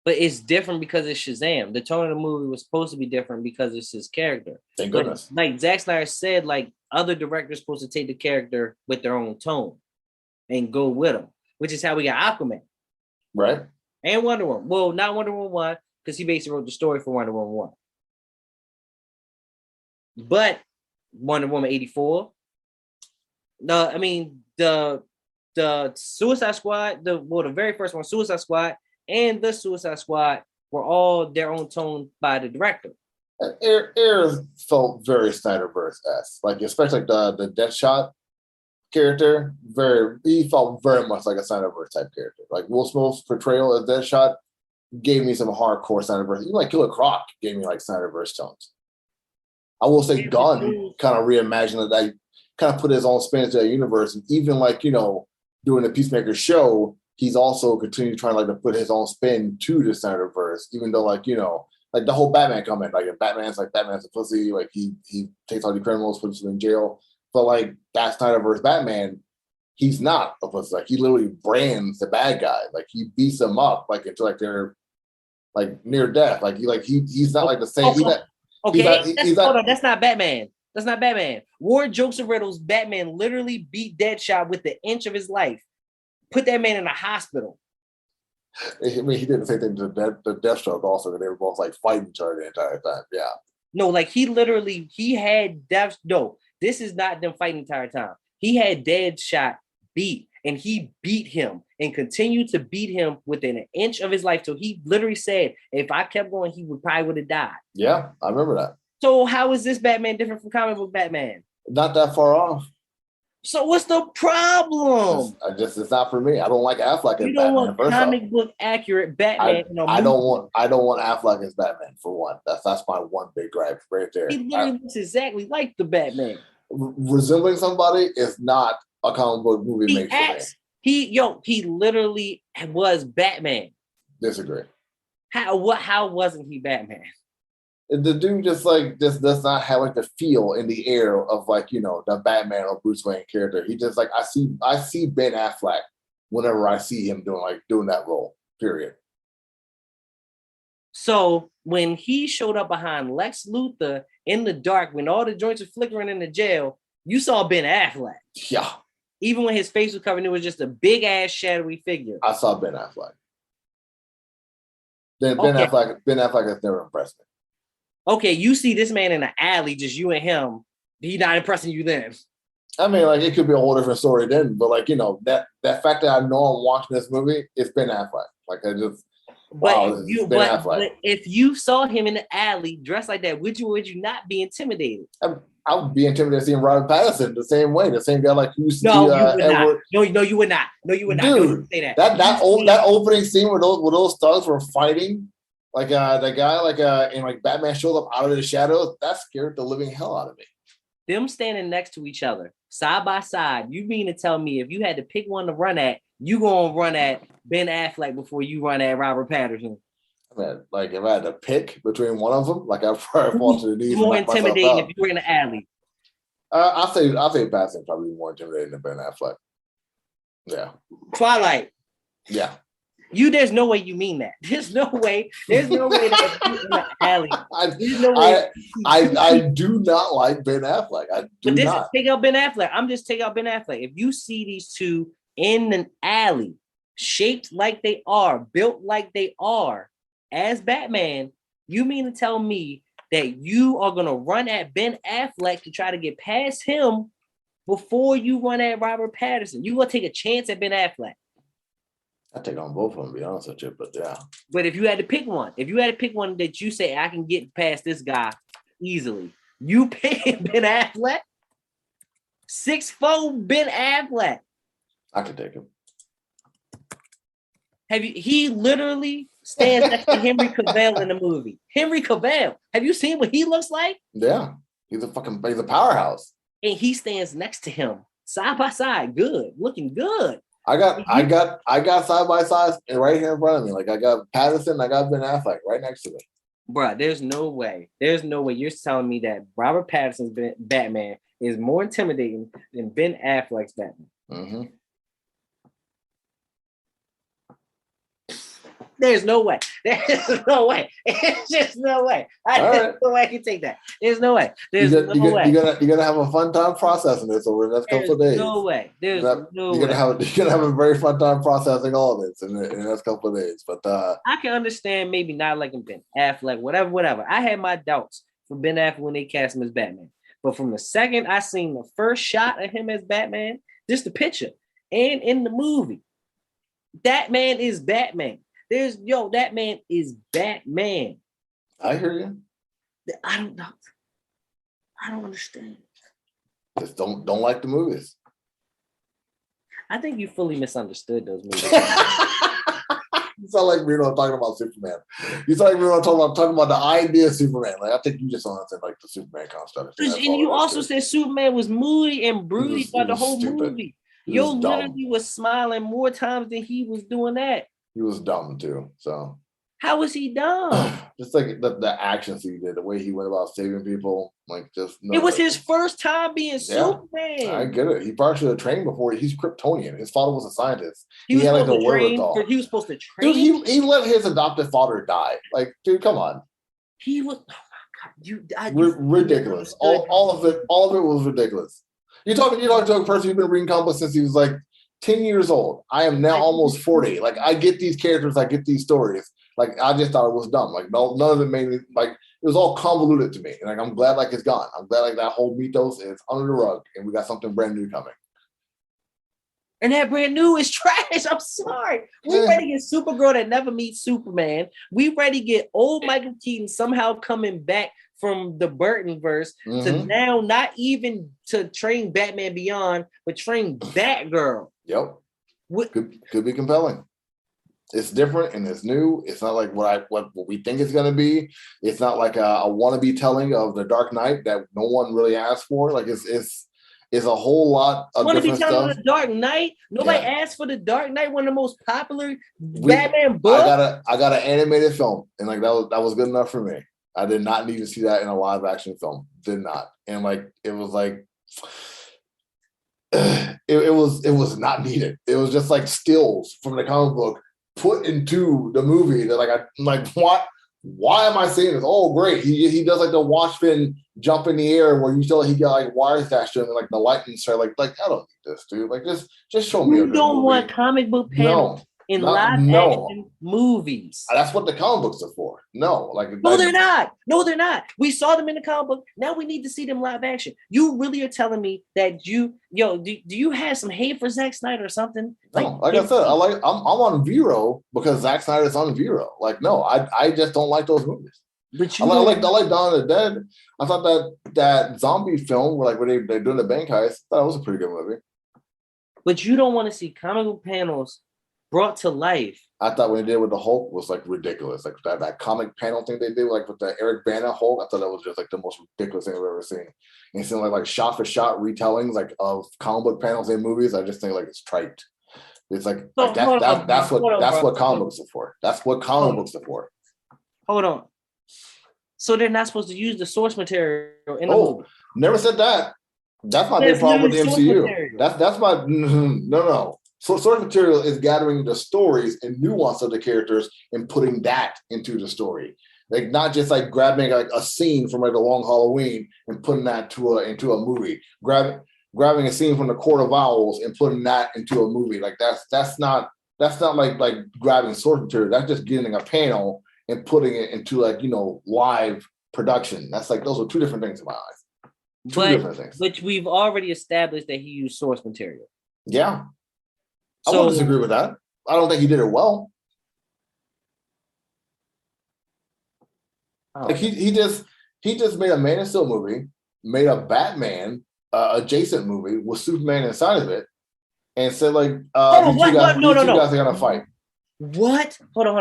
it's different because it's Shazam. The tone of the movie was supposed to be different because it's his character. Thank goodness. Like Zack Snyder said, like other directors supposed to take the character with their own tone and go with them, which is how we got Aquaman. Right. And Wonder Woman. Well, not Wonder Woman 1, because he basically wrote the story for Wonder Woman 1. But Wonder Woman 84. The Suicide Squad, the very first one, Suicide Squad, and the Suicide Squad were all their own tone by the director. Air felt very Snyderverse-esque, like especially like the Deathshot character. He felt very much like a Snyderverse type character. Like Will Smith's portrayal as Deathshot gave me some hardcore Snyderverse. Even like Killer Croc gave me like Snyderverse tones. I will say Gunn kind of reimagined that, kind of put his own spin into that universe, and even like doing the Peacemaker show, he's also continued trying like to put his own spin to the Snyderverse, even though like like the whole Batman comment, like if Batman's a pussy, like he takes all the criminals, puts them in jail. But like that Snyderverse Batman, he's not a pussy. Like he literally brands the bad guy. Like he beats them up like until like they're like near death. Like he's not like the same. Hold on, that's not Batman. That's not Batman. Ward Joseph Riddle's Batman literally beat Deadshot with the inch of his life. Put that man in a hospital. I mean, he did the same thing to the Deathstroke also, because they were both like fighting each other the entire time. Yeah. No, like he had Death. No, this is not them fighting the entire time. He had Deadshot beat, and he beat him and continued to beat him within an inch of his life. So he literally said, if I kept going, he would have died. Yeah, I remember that. So how is this Batman different from comic book Batman? Not that far off. So what's the problem? It's not for me. I don't like Affleck as Batman. You don't want comic book accurate Batman. I don't want Affleck as Batman for one. That's my one big gripe right there. He literally looks exactly like the Batman. Resembling somebody is not a comic book movie made for me. He literally was Batman. Disagree. How wasn't he Batman? The dude just does not have like the feel in the air of like the Batman or Bruce Wayne character. He just like I see Ben Affleck whenever I see him doing that role. Period. So when he showed up behind Lex Luthor in the dark, when all the joints were flickering in the jail, you saw Ben Affleck. Yeah. Even when his face was covered, it was just a big ass shadowy figure. I saw Ben Affleck. Ben Affleck has never impressed me. Okay, you see this man in the alley, just you and him. He not impressing you then. I mean, like it could be a whole different story then, but like that fact that I know I'm watching this movie, it's Ben Affleck. Like I just, but if you saw him in the alley dressed like that, would you not be intimidated? I would be intimidated seeing Robert Pattinson the same way, the same guy like who used to be Edward. No, you would not. No, you would not. Dude, say that opening scene where those thugs were fighting. Like the guy and like Batman shows up out of the shadows, that scared the living hell out of me. Them standing next to each other, side by side. You mean to tell me if you had to pick one to run at, you gonna run at Ben Affleck before you run at Robert Pattinson? I mean, like if I had to pick between one of them, like I'd probably fall to the knees. More intimidating if you were in the alley. I'll say Pattinson probably more intimidating than Ben Affleck. Yeah. Twilight. Yeah. There's no way you mean that. There's no way that if you in the alley. There's no way. I do not like Ben Affleck. Take out Ben Affleck. I'm just taking out Ben Affleck. If you see these two in an alley, shaped like they are, built like they are, as Batman, you mean to tell me that you are gonna run at Ben Affleck to try to get past him before you run at Robert Pattinson? You gonna take a chance at Ben Affleck? I take on both of them, to be honest with you, but yeah. But if you had to pick one that you say I can get past this guy easily, you pick Ben Affleck. 6'4" Ben Affleck. I could take him. He literally stands next to Henry Cavill in the movie. Henry Cavill. Have you seen what he looks like? Yeah. He's a powerhouse. And he stands next to him, side by side, looking good. I got side by side right here in front of me. Like I got Pattinson, I got Ben Affleck right next to me. Bruh, there's no way you're telling me that Robert Pattinson's Batman is more intimidating than Ben Affleck's Batman. Mm-hmm. There's no way. There's no way. It's just no way. There's no way I can take that. There's no way. There's no way. You're gonna have a fun time processing this over the next couple of days. No way. There's no way. You're gonna have a very fun time processing all of this in the next couple of days. But I can understand maybe not liking Ben Affleck, whatever. I had my doubts for Ben Affleck when they cast him as Batman. But from the second I seen the first shot of him as Batman, just the picture and in the movie, that man is Batman. That man is Batman. I hear you. I don't know. I don't understand. Just don't like the movies. I think you fully misunderstood those movies. You sound like Reno talking about Superman. You sound like Reno talking about the idea of Superman. Like I think you just understand like the Superman concept. And you also said Superman was moody and broody by the whole movie. Literally was smiling more times than he was doing that. He was dumb too. So how was he dumb? Just like the actions he did, the way he went about saving people, like just. It was his first time being Superman. I get it. He probably should have trained before. He's Kryptonian. His father was a scientist. He was supposed to train. Dude, he let his adopted father die. Like, dude, come on. He was. Oh my God, ridiculous. All of it was ridiculous. You're talking to a person who's been reading comics since he was like 10 years old. I am now almost 40. Like, I get these characters, I get these stories. Like, I just thought it was dumb. Like, none of it made me, like, it was all convoluted to me. And, like, I'm glad, like, it's gone. I'm glad, like, that whole mythos is under the rug and we got something brand new coming. And that brand new is trash. I'm sorry. We ready to get Supergirl that never meets Superman. We ready to get old Michael Keaton somehow coming back from the Burtonverse to now not even to train Batman Beyond, but train Batgirl. Yep. Could be compelling. It's different and it's new. It's not like what we think it's going to be. It's not like a wannabe telling of the Dark Knight that no one really asked for. Like it's a whole lot of different stuff. Want to be telling the Dark Knight? Nobody asked for the Dark Knight, one of the most popular Batman books. I got an animated film, and like that was good enough for me. I did not need to see that in a live action film. Did not, and like it was like. It was not needed. It was just like stills from the comic book put into the movie that like I'm like, what? Why am I seeing this? Oh, great. He does like the Watchmen jump in the air where you still he got like wires attached and like the lightning strike. Like I don't need this, dude. Like just show me. You don't want comic book panels in live action movies. That's what the comic books are for. No, they're not. No, they're not. We saw them in the comic book. Now we need to see them live action. You really are telling me that do you have some hate for Zack Snyder or something? No, like I said, I'm on Vero because Zack Snyder's on Vero. Like, no, I just don't like those movies. But I like Dawn of the Dead. I thought that zombie film where they're doing the bank heist, I thought it was a pretty good movie. But you don't want to see comic book panels brought to life. I thought when they did with the Hulk was like ridiculous. Like that comic panel thing they did like with the Eric Bana Hulk, I thought that was just like the most ridiculous thing I've ever seen. And seeing like shot for shot retellings like of comic book panels in movies, I just think like it's trite. It's like that's what comic books are for. That's what comic books are for. Hold on. So they're not supposed to use the source material in the movie. Never said that. That's my big problem with the MCU. That's my no. So source material is gathering the stories and nuance of the characters and putting that into the story. Like not just like grabbing like a scene from like a Long Halloween and putting that into a movie. Grabbing a scene from the Court of Owls and putting that into a movie. Like that's not like grabbing source material. That's just getting a panel and putting it into like, live production. That's like, those are two different things in my eyes. Two different things. But we've already established that he used source material. Yeah. I wouldn't disagree with that. I don't think he did it well. Oh. Like he just made a Man of Steel movie, made a Batman adjacent movie with Superman inside of it, and said like, these two guys are gonna fight. What? Hold on.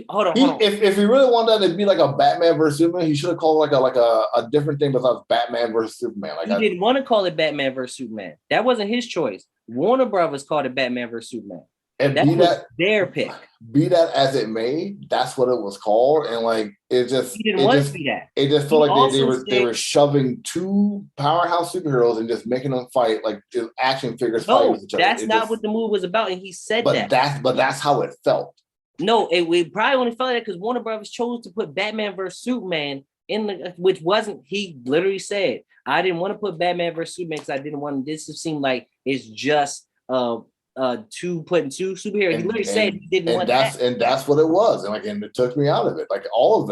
Hold on. If he really wanted that to be like a Batman versus Superman, he should have called it like a different thing besides Batman versus Superman. Like he didn't want to call it Batman versus Superman. That wasn't his choice. Warner Brothers called it Batman versus Superman. And that their pick. Be that as it may, that's what it was called, and like it just he didn't want to be that. It just felt like they were shoving two powerhouse superheroes and just making them fight like just action figures. No, that's not what the movie was about, and he said that. But that's how it felt. No, it probably only felt like that because Warner Brothers chose to put Batman versus Superman which wasn't. He literally said, "I didn't want to put Batman versus Superman because I didn't want this to seem like it's just two superheroes." He literally said he didn't want that. And that's what it was. And it took me out of it. Like all of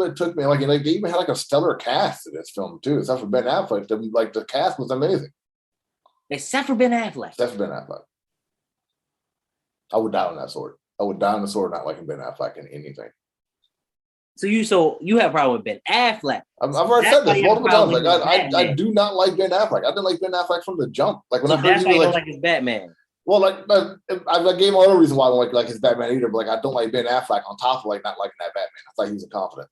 it took me like they even had like a stellar cast in this film too, except for Ben Affleck. The cast was amazing. Except for Ben Affleck. I would die on that sword. I would die on the sword not liking Ben Affleck in anything. So you have a problem with Ben Affleck. I've already said this multiple times. Like I do not like Ben Affleck. I didn't like Ben Affleck from the jump. Like when I heard he was like his Batman. Well, I gave my other reason why I don't like his Batman either. But I don't like Ben Affleck on top of like not liking that Batman. I thought he was incompetent.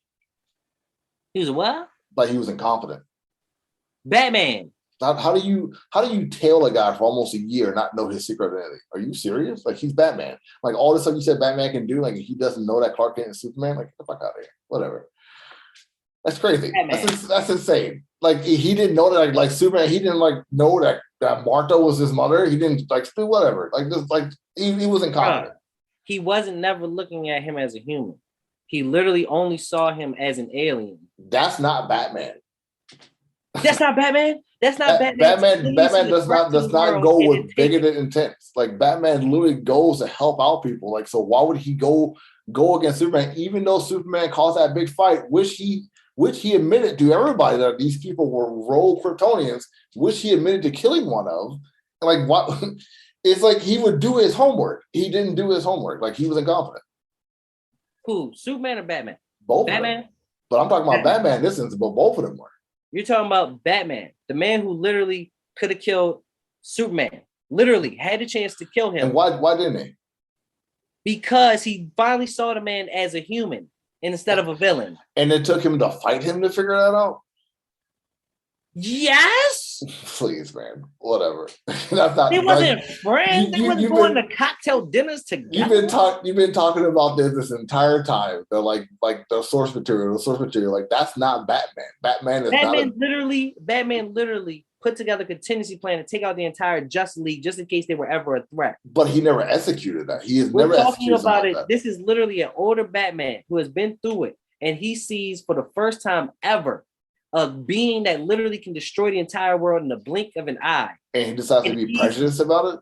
He was what? Like he was incompetent. Batman. How do you tail a guy for almost a year and not know his secret identity? Are you serious? Like he's Batman. Like all this stuff you said Batman can do, like he doesn't know that Clark Kent is Superman. Like get the fuck out of here. Whatever. That's crazy. That's insane. Like he didn't know that like Superman. He didn't like know that Martha was his mother. He didn't like do whatever. Like just like he was incompetent. He wasn't never looking at him as a human. He literally only saw him as an alien. That's not Batman. That's not Batman. That's not Batman. Batman does not go with bigoted intents. Like Batman literally goes to help out people. Like so, why would he go against Superman? Even though Superman caused that big fight, which he admitted to everybody that these people were rogue Kryptonians, which he admitted to killing one of. And like what? It's like he would do his homework. He didn't do his homework. Like he was incompetent. Who? Superman or Batman? Both. Batman. Of them. But I'm talking about Batman in this instance, but both of them were. You're talking about Batman, the man who literally could have killed Superman. Literally had a chance to kill him. And why didn't he? Because he finally saw the man as a human instead of a villain. And it took him to fight him to figure that out? Yes. Please, man. Whatever. That's not. They wasn't friends. They wasn't going to cocktail dinners together. You've been talking about this entire time. They're like the source material. Like that's not Batman. Batman literally put together a contingency plan to take out the entire Justice League just in case they were ever a threat. But he never executed that. We're talking about it. This is literally an older Batman who has been through it, and he sees for the first time ever a being that literally can destroy the entire world in the blink of an eye. And he decides to be prejudiced about it?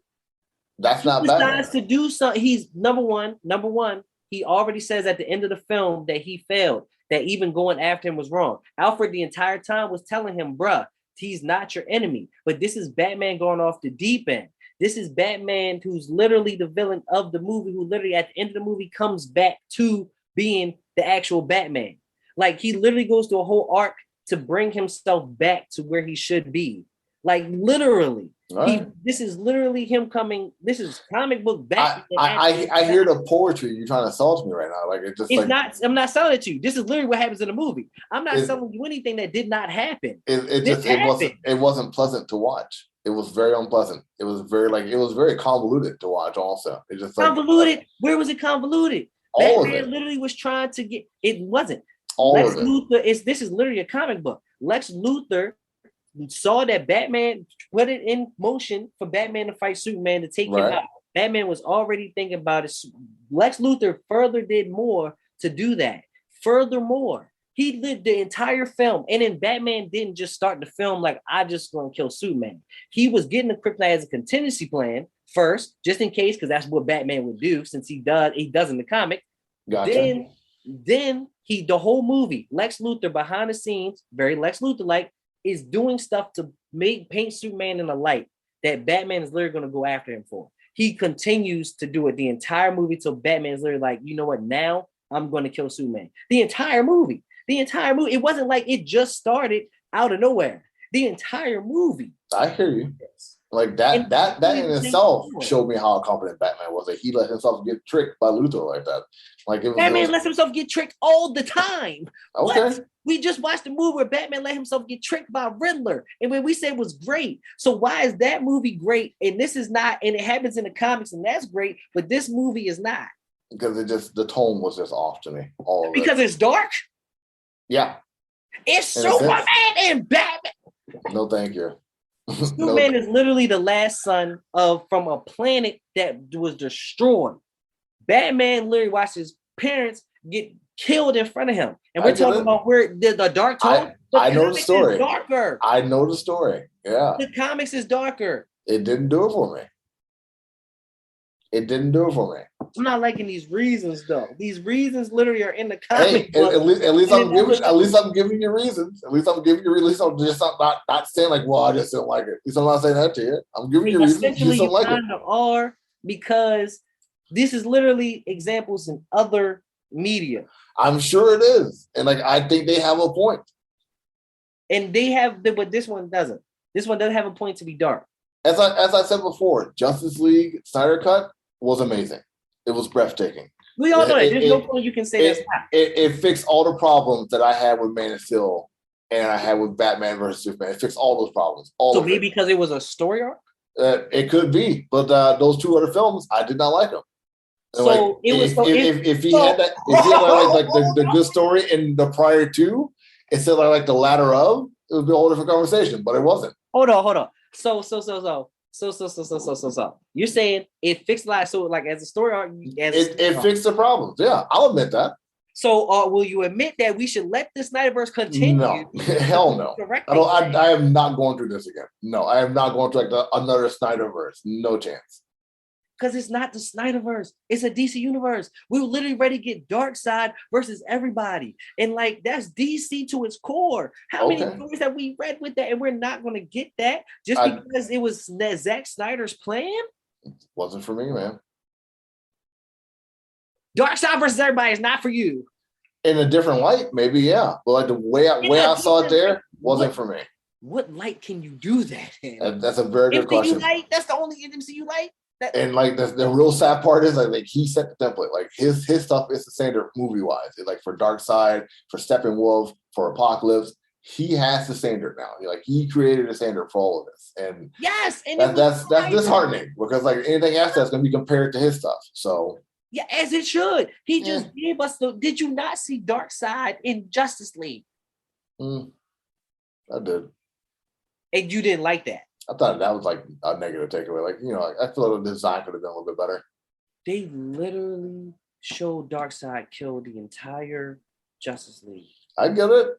That's not Batman. He decides to do something. He's number one. He already says at the end of the film that he failed, that even going after him was wrong. Alfred the entire time was telling him, bruh, he's not your enemy. But this is Batman going off the deep end. This is Batman who's literally the villain of the movie, who literally at the end of the movie comes back to being the actual Batman. Like he literally goes through a whole arc to bring himself back to where he should be. Like literally. Right. This is literally him coming. This is comic book Batman. I hear the poetry you're trying to sell to me right now. Like I'm not selling it to you. This is literally what happens in the movie. I'm not selling you anything that did not happen. It wasn't pleasant to watch. It was very unpleasant. It was very convoluted to watch also. It just convoluted. Where was it convoluted? Batman literally was trying to get it wasn't. Lex Luthor this is literally a comic book. Lex Luthor saw that Batman put it in motion for Batman to fight Superman to take him out. Batman was already thinking about it. Lex Luthor further did more to do that. Furthermore, he lived the entire film, and then Batman didn't just start the film like I just gonna kill Superman. He was getting the kryptonite as a contingency plan first, just in case, because that's what Batman would do since he does in the comic. Gotcha. Then the whole movie, Lex Luthor behind the scenes, very Lex Luthor-like, is doing stuff to paint Superman in a light that Batman is literally going to go after him for. He continues to do it the entire movie till Batman is literally like, you know what, now I'm going to kill Superman. The entire movie. It wasn't like it just started out of nowhere. The entire movie. I hear you. Like that in itself showed me how confident Batman was. Like he let himself get tricked by Luthor like that. Like Batman lets himself get tricked all the time. Okay. What? We just watched a movie where Batman let himself get tricked by Riddler, and when we say it was great. So why is that movie great? And this is not, and it happens in the comics, and that's great, but this movie is not. Because the tone was just off to me. Because it's dark? Yeah. It's Superman and Batman. No, thank you. Superman is literally the last son from a planet that was destroyed. Batman literally watched his parents get killed in front of him. And we're talking about where the dark tone. I know the story. Darker. I know the story. Yeah. The comics is darker. It didn't do it for me. I'm not liking these reasons though. These reasons literally are in the comic. Hey, at least I'm giving you reasons. At least I'm just not saying like, well, I just don't like it. At least I'm not saying that to you. I'm giving you reasons. You just don't like it. Are because this is literally examples in other media. I'm sure it is, and like I think they have a point. And they have, but this one doesn't. This one doesn't have a point to be dark. As I said before, Justice League Snyder Cut was amazing. It was breathtaking. We all know that. There's no point you can say that's not. It fixed all the problems that I had with Man of Steel and I had with Batman versus Superman. It fixed all those problems. So maybe because it was a story arc? It could be, but those two other films, I did not like them. So like, it was if he had the good story in the prior two, instead of like the latter of, it would be a whole different conversation. But it wasn't. Hold on. So. You're saying it fixed a lot. So like as a story arc, it fixed the problems. Yeah, I'll admit that. So will you admit that we should let the Snyderverse continue? No, hell no. I am not going through this again. No, I am not going through like another Snyderverse. No chance. Because it's not the Snyderverse. It's a DC universe. We were literally ready to get Darkseid versus everybody. And like, that's DC to its core. How many stories have we read with that? And we're not going to get that just because it was Zack Snyder's plan? Wasn't for me, man. Darkseid versus everybody is not for you. In a different light, maybe, yeah. But like the way I saw it there wasn't for me. What light can you do that in? That's a very good question. Light? That's the only MCU light? And like the real sad part is like he set the template. Like his stuff is the standard movie wise. Like for Darkseid, for Steppenwolf, for Apocalypse, he has the standard now. He created a standard for all of this. And yes, and that's disheartening because like anything else that's going to be compared to his stuff. So yeah, as it should. He just gave us did you not see Darkseid in Justice League? I did. And you didn't like that. I thought that was like a negative takeaway. Like, I feel like the design could have been a little bit better. They literally showed Darkseid kill the entire Justice League. I get it.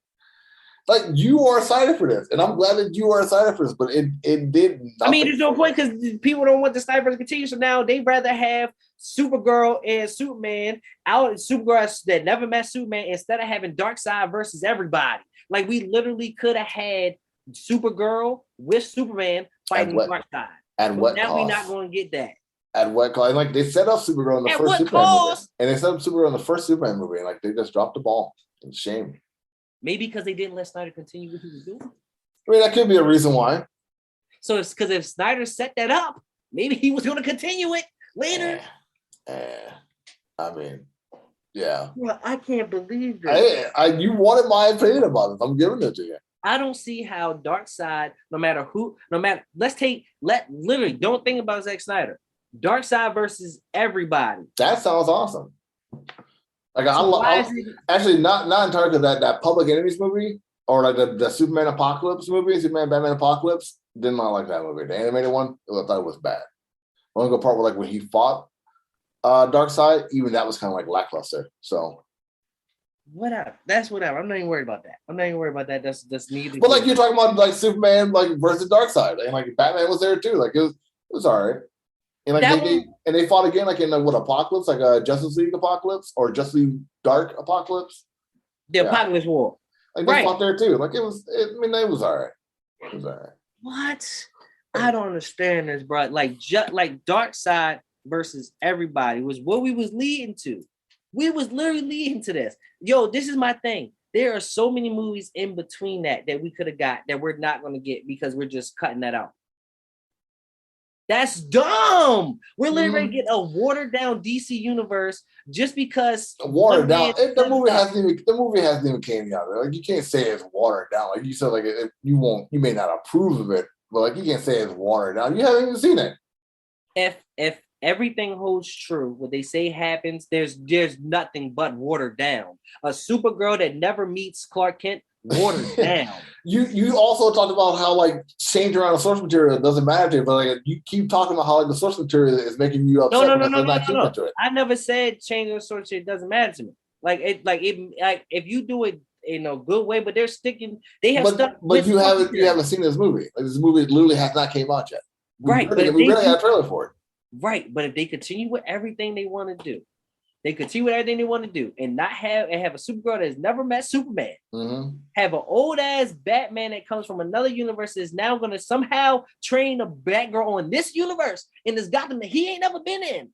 Like, you are excited for this, and I'm glad that you are excited for this, but it did nothing. I mean, there's no point because people don't want the Snyderverse to continue, so now they'd rather have Supergirl and Superman Supergirl that never met Superman instead of having Darkseid versus everybody. Like, we literally could have had Supergirl with Superman fighting Darkseid. At what now cost? we're not going to get that. At what cost? Like they set up Supergirl in the first Superman movie, and they set up Supergirl in the first Superman movie, and like they just dropped the ball. It's a shame. Maybe because they didn't let Snyder continue what he was doing. I mean, that could be a reason why. So it's because if Snyder set that up, maybe he was going to continue it later. I mean, yeah. Well, I can't believe this. You wanted my opinion about it. I'm giving it to you. I don't see how Darkseid, literally, don't think about Zack Snyder. Darkseid versus everybody. That sounds awesome. Like actually not entirely that Public Enemies movie or like the Superman Apocalypse movie, Superman Batman Apocalypse. Did not like that movie. The animated one, I thought it was bad. only good part was like when he fought Darkseid, even that was kind of like lackluster. So whatever. That's whatever. I'm not even worried about that. That's neither. But like you're talking about like Superman like versus Darkseid, and like Batman was there too. Like it was all right. And like they fought again like in what Apocalypse, like Justice League Apocalypse or Justice League Dark Apocalypse. The Apocalypse War. Like they fought there too. Like it was all right. It was all right. What? I don't understand this, bro. Like like Darkseid versus everybody was what we was leading to. We was literally leading to this. Yo, this is my thing. There are so many movies in between that we could have got that we're not going to get because we're just cutting that out. That's dumb. We're literally getting a watered down DC universe just because watered down. The movie hasn't even came out. Like you can't say it's watered down. Like you said, like you may not approve of it, but like you can't say it's watered down. You haven't even seen it. If everything holds true, what they say happens, there's nothing but watered down. A Supergirl that never meets Clark Kent, watered down. You also talked about how like change around the source material doesn't matter to you, but like you keep talking about how like the source material is making you upset. No. I never said changing the source material doesn't matter to me. Like if you do it in a good way, but they're sticking. They have stuff. But you haven't seen this movie. Like this movie literally has not came out yet. We really had a trailer for it. Right, but if they continue with everything they want to do, and not have a Supergirl that has never met Superman, have an old ass Batman that comes from another universe is now going to somehow train a Batgirl on this universe in this Gotham that he ain't never been in.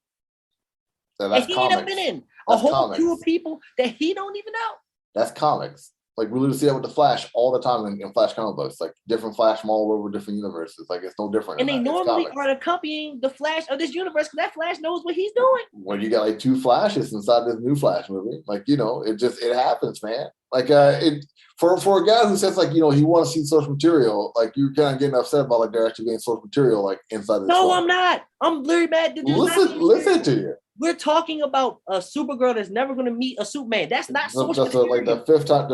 So ain't never been in. A whole crew of people that he don't even know. That's comics. Like we literally see that with the Flash all the time in Flash comic books. Like different Flash from all over different universes. Like it's no different. And they normally are accompanying the Flash of this universe because that Flash knows what he's doing. When you got like two Flashes inside this new Flash movie, like it happens, man. Like for a guy who says like he wants to see source material, like you're kind of getting upset about like there actually being source material like inside this. No, film. I'm not. I'm literally mad. Listen to you. We're talking about a Supergirl that's never going to meet a Superman. That's not source material. Like the fifth time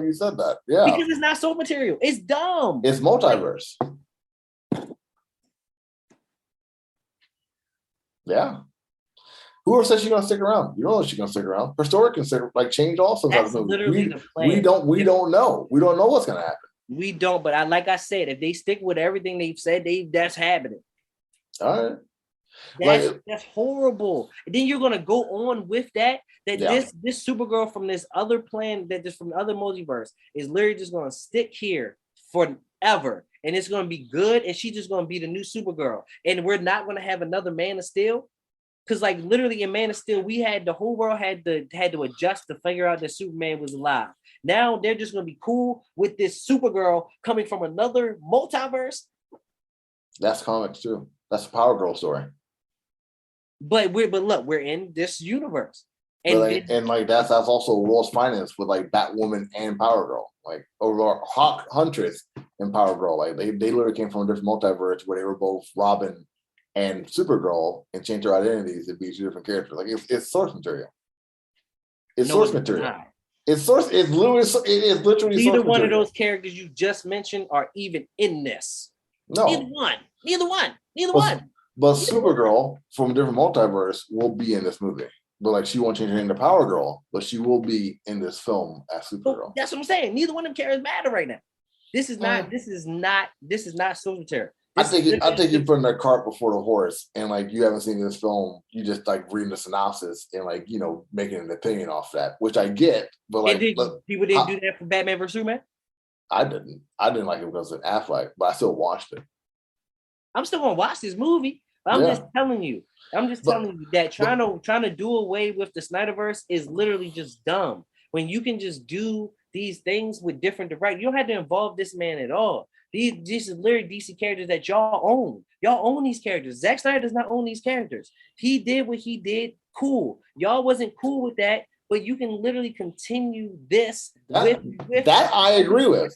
you said that. Yeah. Because it's not source material. It's dumb. It's multiverse. Yeah. Whoever says she's going to stick around? You don't know she's going to stick around. Her story can change also. That's literally the plan. We don't know. We don't know what's going to happen. We don't. But like I said, if they stick with everything they've said, that's happening. All right. That's horrible. And then you're gonna go on with this Supergirl from this other plan from the other multiverse is literally just gonna stick here forever, and it's gonna be good, and she's just gonna be the new Supergirl, and we're not gonna have another Man of Steel, because like literally in Man of Steel, we had the whole world had to adjust to figure out that Superman was alive. Now they're just gonna be cool with this Supergirl coming from another multiverse. That's comics too. That's a Power Girl story. But look, we're in this universe. And that's also world's finest with like Batwoman and Power Girl. Like over Huntress and Power Girl. Like they literally came from a different multiverse where they were both Robin and Supergirl and changed their identities to be two different characters. Like it's source material. It's source material. It's literally neither one of those characters you just mentioned are even in this. No. Neither one. But Supergirl from a different multiverse will be in this movie. But like she won't change her name to Power Girl, but she will be in this film as Supergirl. But that's what I'm saying. Neither one of them characters matter right now. This is not source material. I think you're putting the cart before the horse, and like you haven't seen this film, you just like reading the synopsis and like making an opinion off that, which I get. But like people didn't do that for Batman vs Superman. I didn't like it because of Affleck, but I still watched it. I'm still gonna watch this movie. But I'm just telling you that trying to do away with the Snyderverse is literally just dumb. When you can just do these things with different directors, you don't have to involve this man at all. These are literally DC characters that y'all own. Y'all own these characters. Zack Snyder does not own these characters. He did what he did. Cool. Y'all wasn't cool with that. But you can literally continue this with that. I agree with.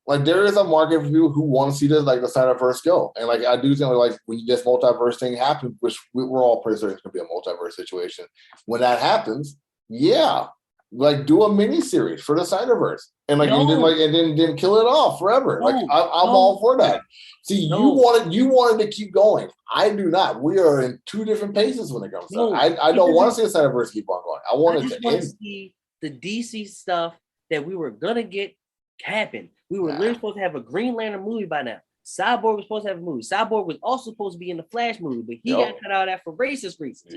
Like there is a market for people who want to see this like the Snyderverse go, and like I do think like when this multiverse thing happens, which we're all pretty certain it's gonna be a multiverse situation. When that happens, Like do a mini series for the Snyderverse, and then kill it off forever. I'm all for that. See, you wanted to keep going. I do not. We are in two different paces when it comes to that. I don't want to see the Snyderverse keep on going. I want it to end. See the DC stuff that we were gonna get happen. We were literally supposed to have a Green Lantern movie by now. Cyborg was supposed to have a movie. Cyborg was also supposed to be in the Flash movie, but he got cut out of that for racist reasons.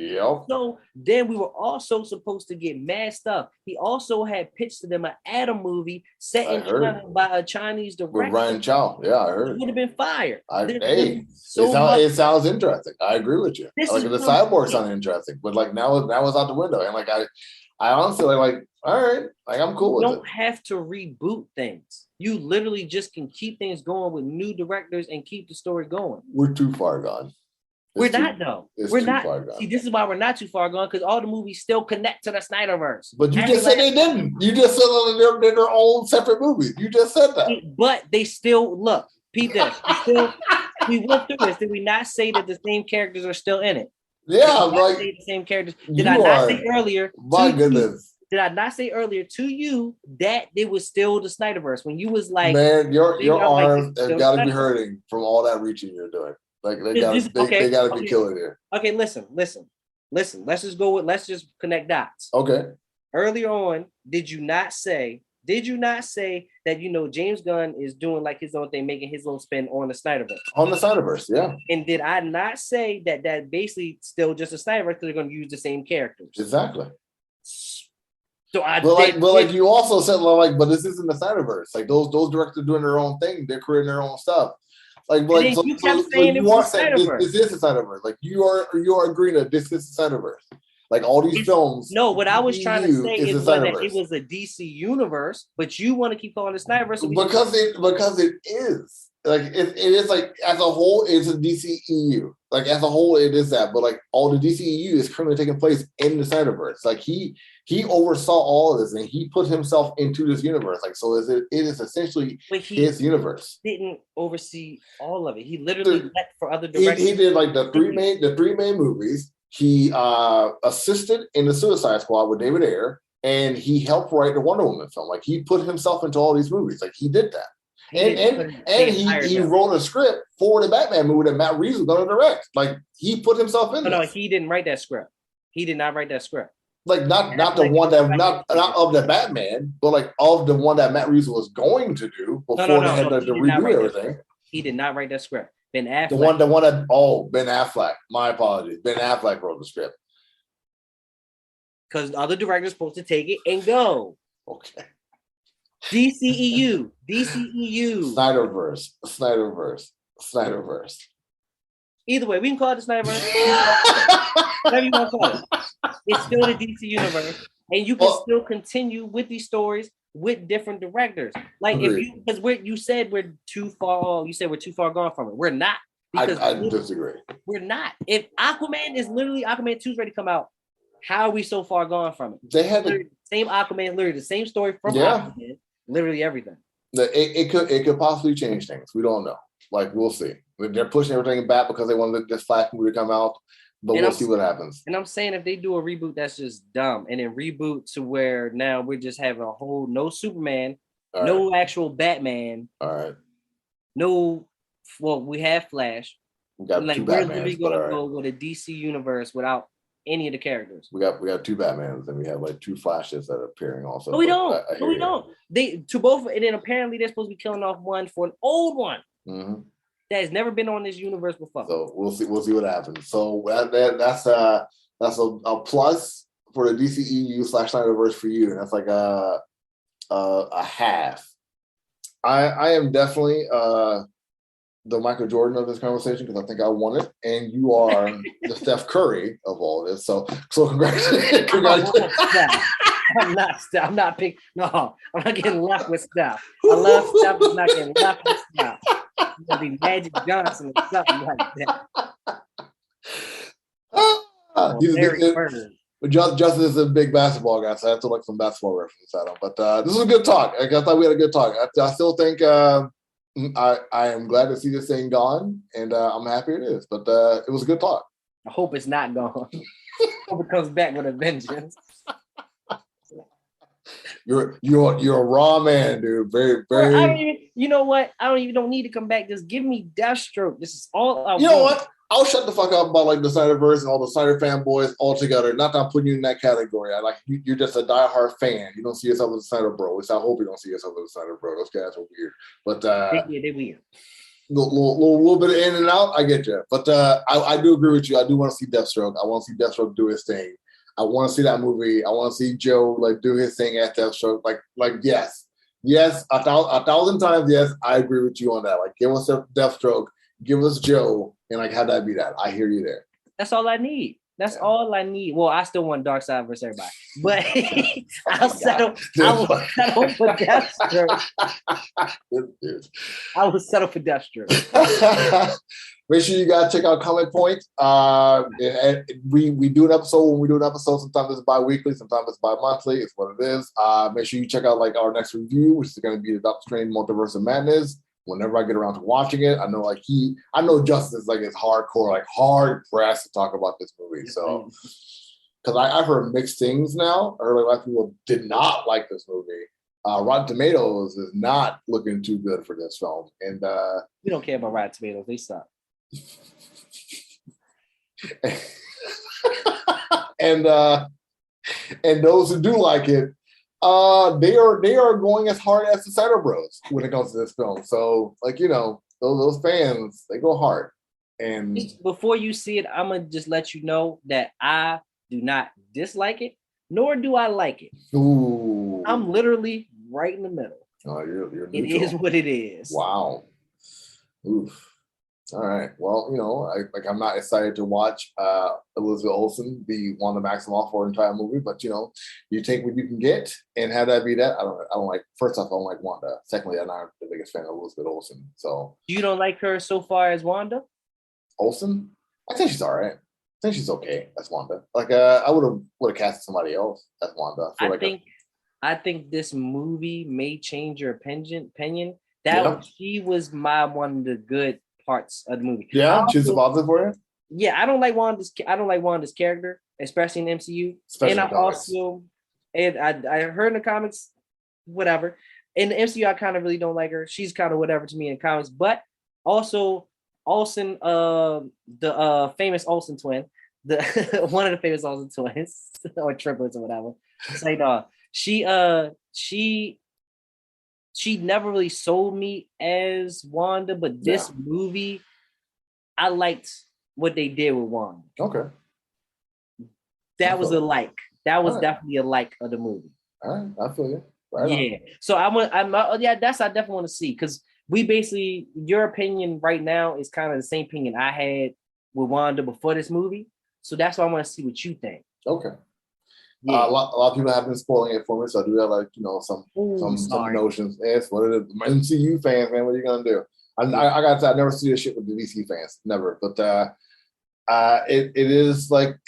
So then we were also supposed to get mad stuff. He also had pitched to them an Atom movie set in China by a Chinese director. With Ryan Chow. Yeah, I heard. It would have been fire. It sounds interesting. I agree with you. The Cyborg sounds interesting, but like now it's out the window. And like I honestly like all right, like I'm cool with it. You don't have to reboot things. You literally just can keep things going with new directors and keep the story going. We're too far gone. We're not though. We're not. See, this is why we're not too far gone, because all the movies still connect to the Snyderverse. But you just said they didn't. You just said they're their own separate movies. You just said that. But they still look. Peep this. We went through this. Did we not say that the same characters are still in it? Yeah, like the same characters. Did I not say earlier? My goodness. Did I not say earlier to you that it was still the Snyderverse when you was like, man, your arms have got to be hurting from all that reaching you're doing. Like they got to be killing here. Okay, listen. Let's just connect dots. Okay. Earlier on, did you not say that James Gunn is doing like his own thing, making his own spin on the Snyderverse? On the Snyderverse, yeah. And did I not say that basically still just a Snyderverse because they're going to use the same characters? Exactly. So you also said but this isn't the Snyderverse. Like those directors doing their own thing, they're creating their own stuff. You kept saying it was Snyderverse. This is the Snyderverse. Like you are agreeing that this is the Snyderverse. Like all these films. No, what I was trying to say is that it was a DC universe, but you want to keep calling it Snyderverse because it is. Like it is like as a whole, it's a DCEU. Like as a whole, it is that. But like all the DCEU is currently taking place in the Snyderverse. Like he oversaw all of this and he put himself into this universe. Like so, it is essentially his universe. Didn't oversee all of it. He literally let for other directors. He did like the three main movies. He assisted in the Suicide Squad with David Ayer, and he helped write the Wonder Woman film. Like he put himself into all these movies. Like he did that. He wrote a script for the Batman movie that Matt Reeves was going to direct. Like he put himself in. No, he didn't write that script. He did not write that script. Like not the one that not of the Batman, but like of the one that Matt Reeves was going to do before they had to redo everything. He did not write that script. Ben Affleck. The one that Ben Affleck. My apologies. Ben Affleck wrote the script. Because the other director's supposed to take it and go. Okay. DCEU. Snyderverse. Either way, we can call it the Snyderverse. Whatever you want to call it. It's still the DC universe. And you can still continue with these stories with different directors. Like you said we're too far. You said we're too far gone from it. We're not. Because I disagree. We're not. If Aquaman 2 is ready to come out, how are we so far gone from it? They had the same Aquaman, literally the same story from Aquaman, literally everything. It could possibly change things. We don't know. Like we'll see. They're pushing everything back because they want this Flash movie to come out. But we'll see what happens. And I'm saying if they do a reboot, that's just dumb. And then reboot to where now we're just having a whole no Superman, no actual Batman. All right. We have Flash. We got like, two we're Batmans. literally gonna go with a DC universe without any of the characters. We got two Batmans and we have like two Flashes that are appearing also. No, we don't. We don't. They to both, and then apparently they're supposed to be killing off one for an old one. Mm-hmm. That has never been on this universe before. So we'll see what happens. So that's a plus for the DCEU / Snyderverse for you. And that's like a half. I am definitely the Michael Jordan of this conversation because I think I won it, and you are the Steph Curry of all this. So congratulations. I'm not getting left with Steph. I love Steph, but not getting left with Steph. It's gonna be Magic Johnson or something like that. But Justin is a big basketball guy, so I have to look some basketball references at him. But this was a good talk. I thought we had a good talk. I still think I am glad to see this thing gone, and I'm happy it is. But it was a good talk. I hope it's not gone. I hope it comes back with a vengeance. You're a raw man, dude. Very, very. I don't even, you know what? I don't need to come back. Just give me Deathstroke. This is all I want. You know what? I'll shut the fuck up about like the Snyderverse and all the Snyder fanboys all together. Not that I'm putting you in that category. I like you're just a diehard fan. You don't see yourself as a Snyder bro. At least I hope you don't see yourself as a Snyder bro. Those guys are weird. But they're weird. Little bit of in and out. I get you. But I do agree with you. I do want to see Deathstroke. I want to see Deathstroke do his thing. I want to see that movie. I want to see Joe like do his thing at Deathstroke. Like yes, a thousand times yes. I agree with you on that. Like give us Deathstroke. Give us Joe, and like have that be that. I hear you there. That's all I need. That's all I need. Well, I still want Darkseid versus everybody, but I'll settle. I will settle for Deathstroke. I will settle for Deathstroke. Make sure you guys check out Comic Point. We do an episode when we do an episode. Sometimes it's bi-weekly, sometimes it's bi-monthly. It's what it is. Make sure you check out like our next review, which is going to be the Doctor Strange Multiverse of Madness. Whenever I get around to watching it, I know Justice is like it's hardcore, like hard pressed to talk about this movie. So, because I've heard mixed things now. I heard a lot of people did not like this movie. Rotten Tomatoes is not looking too good for this film, and we don't care about Rotten Tomatoes. They suck. and those who do like it. They are going as hard as the Snyder Bros when it comes to this film. So, like those fans, they go hard. And before you see it, I'm gonna just let you know that I do not dislike it, nor do I like it. Ooh. I'm literally right in the middle. Oh, you're it is what it is. Wow. Oof. All right. Well, I'm not excited to watch Elizabeth Olsen be Wanda Maximoff for an entire movie, but you take what you can get and have that be that. I don't like. First off, I don't like Wanda. Secondly, I'm not the biggest fan of Elizabeth Olsen. So you don't like her so far as Wanda? Olsen? I think she's all right. I think she's okay as Wanda. Like I would have cast somebody else as Wanda. I think this movie may change your opinion. She was one of the good parts of the movie. Yeah, she's positive for you. Yeah, I don't like Wanda's character, especially in MCU. I heard in the comics, whatever. In the MCU, I kind of really don't like her. She's kind of whatever to me in comics. But also Olsen, the famous Olsen twin, one of the famous Olsen twins or triplets or whatever. She never really sold me as Wanda, but this movie, I liked what they did with Wanda. Okay. That was a like. That was definitely a like of the movie. All right, I feel you. Right on. So that's I definitely want to see, because we basically, your opinion right now is kind of the same opinion I had with Wanda before this movie. So that's why I want to see what you think. Okay. Yeah. A lot of people have been spoiling it for me, so I do have some notions. It's what it is. MCU fans, man, what are you gonna do? I gotta say, I never see this shit with the DC fans, never. But it is what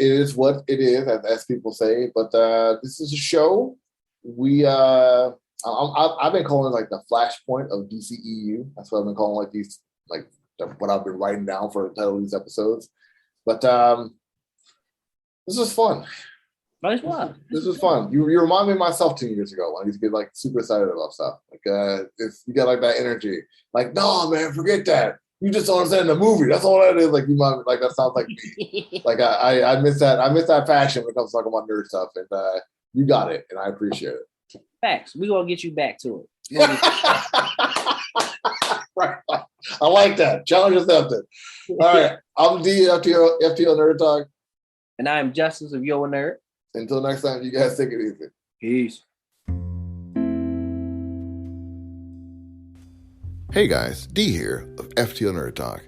it is, as people say. But this is a show. I've been calling it like the Flashpoint of DCEU. That's what I've been calling like these, like what I've been writing down for the title of these episodes. But this was fun. Nice one. This was fun. You remind me of myself 2 years ago when I used to get like super excited about stuff. Like you got like that energy. Like, no, man, forget that. You just don't understand the movie. That's all that is. Like you might like that sounds like me. Like I miss that. I miss that passion when it comes to talking about nerd stuff. And you got it, and I appreciate it. Facts. We gonna get you back to it. Right. I like that. Challenge accepted. All right. I'm D, FTO Nerd Talk. And I'm Justice of Yo Nerd. Until next time, you guys take it easy. Peace. Hey guys, D here of FTO Nerd Talk.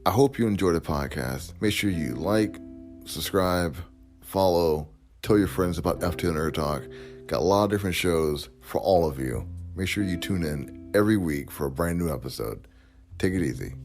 I hope you enjoyed the podcast. Make sure you like, subscribe, follow, tell your friends about FTO Nerd Talk. Got a lot of different shows for all of you. Make sure you tune in every week for a brand new episode. Take it easy.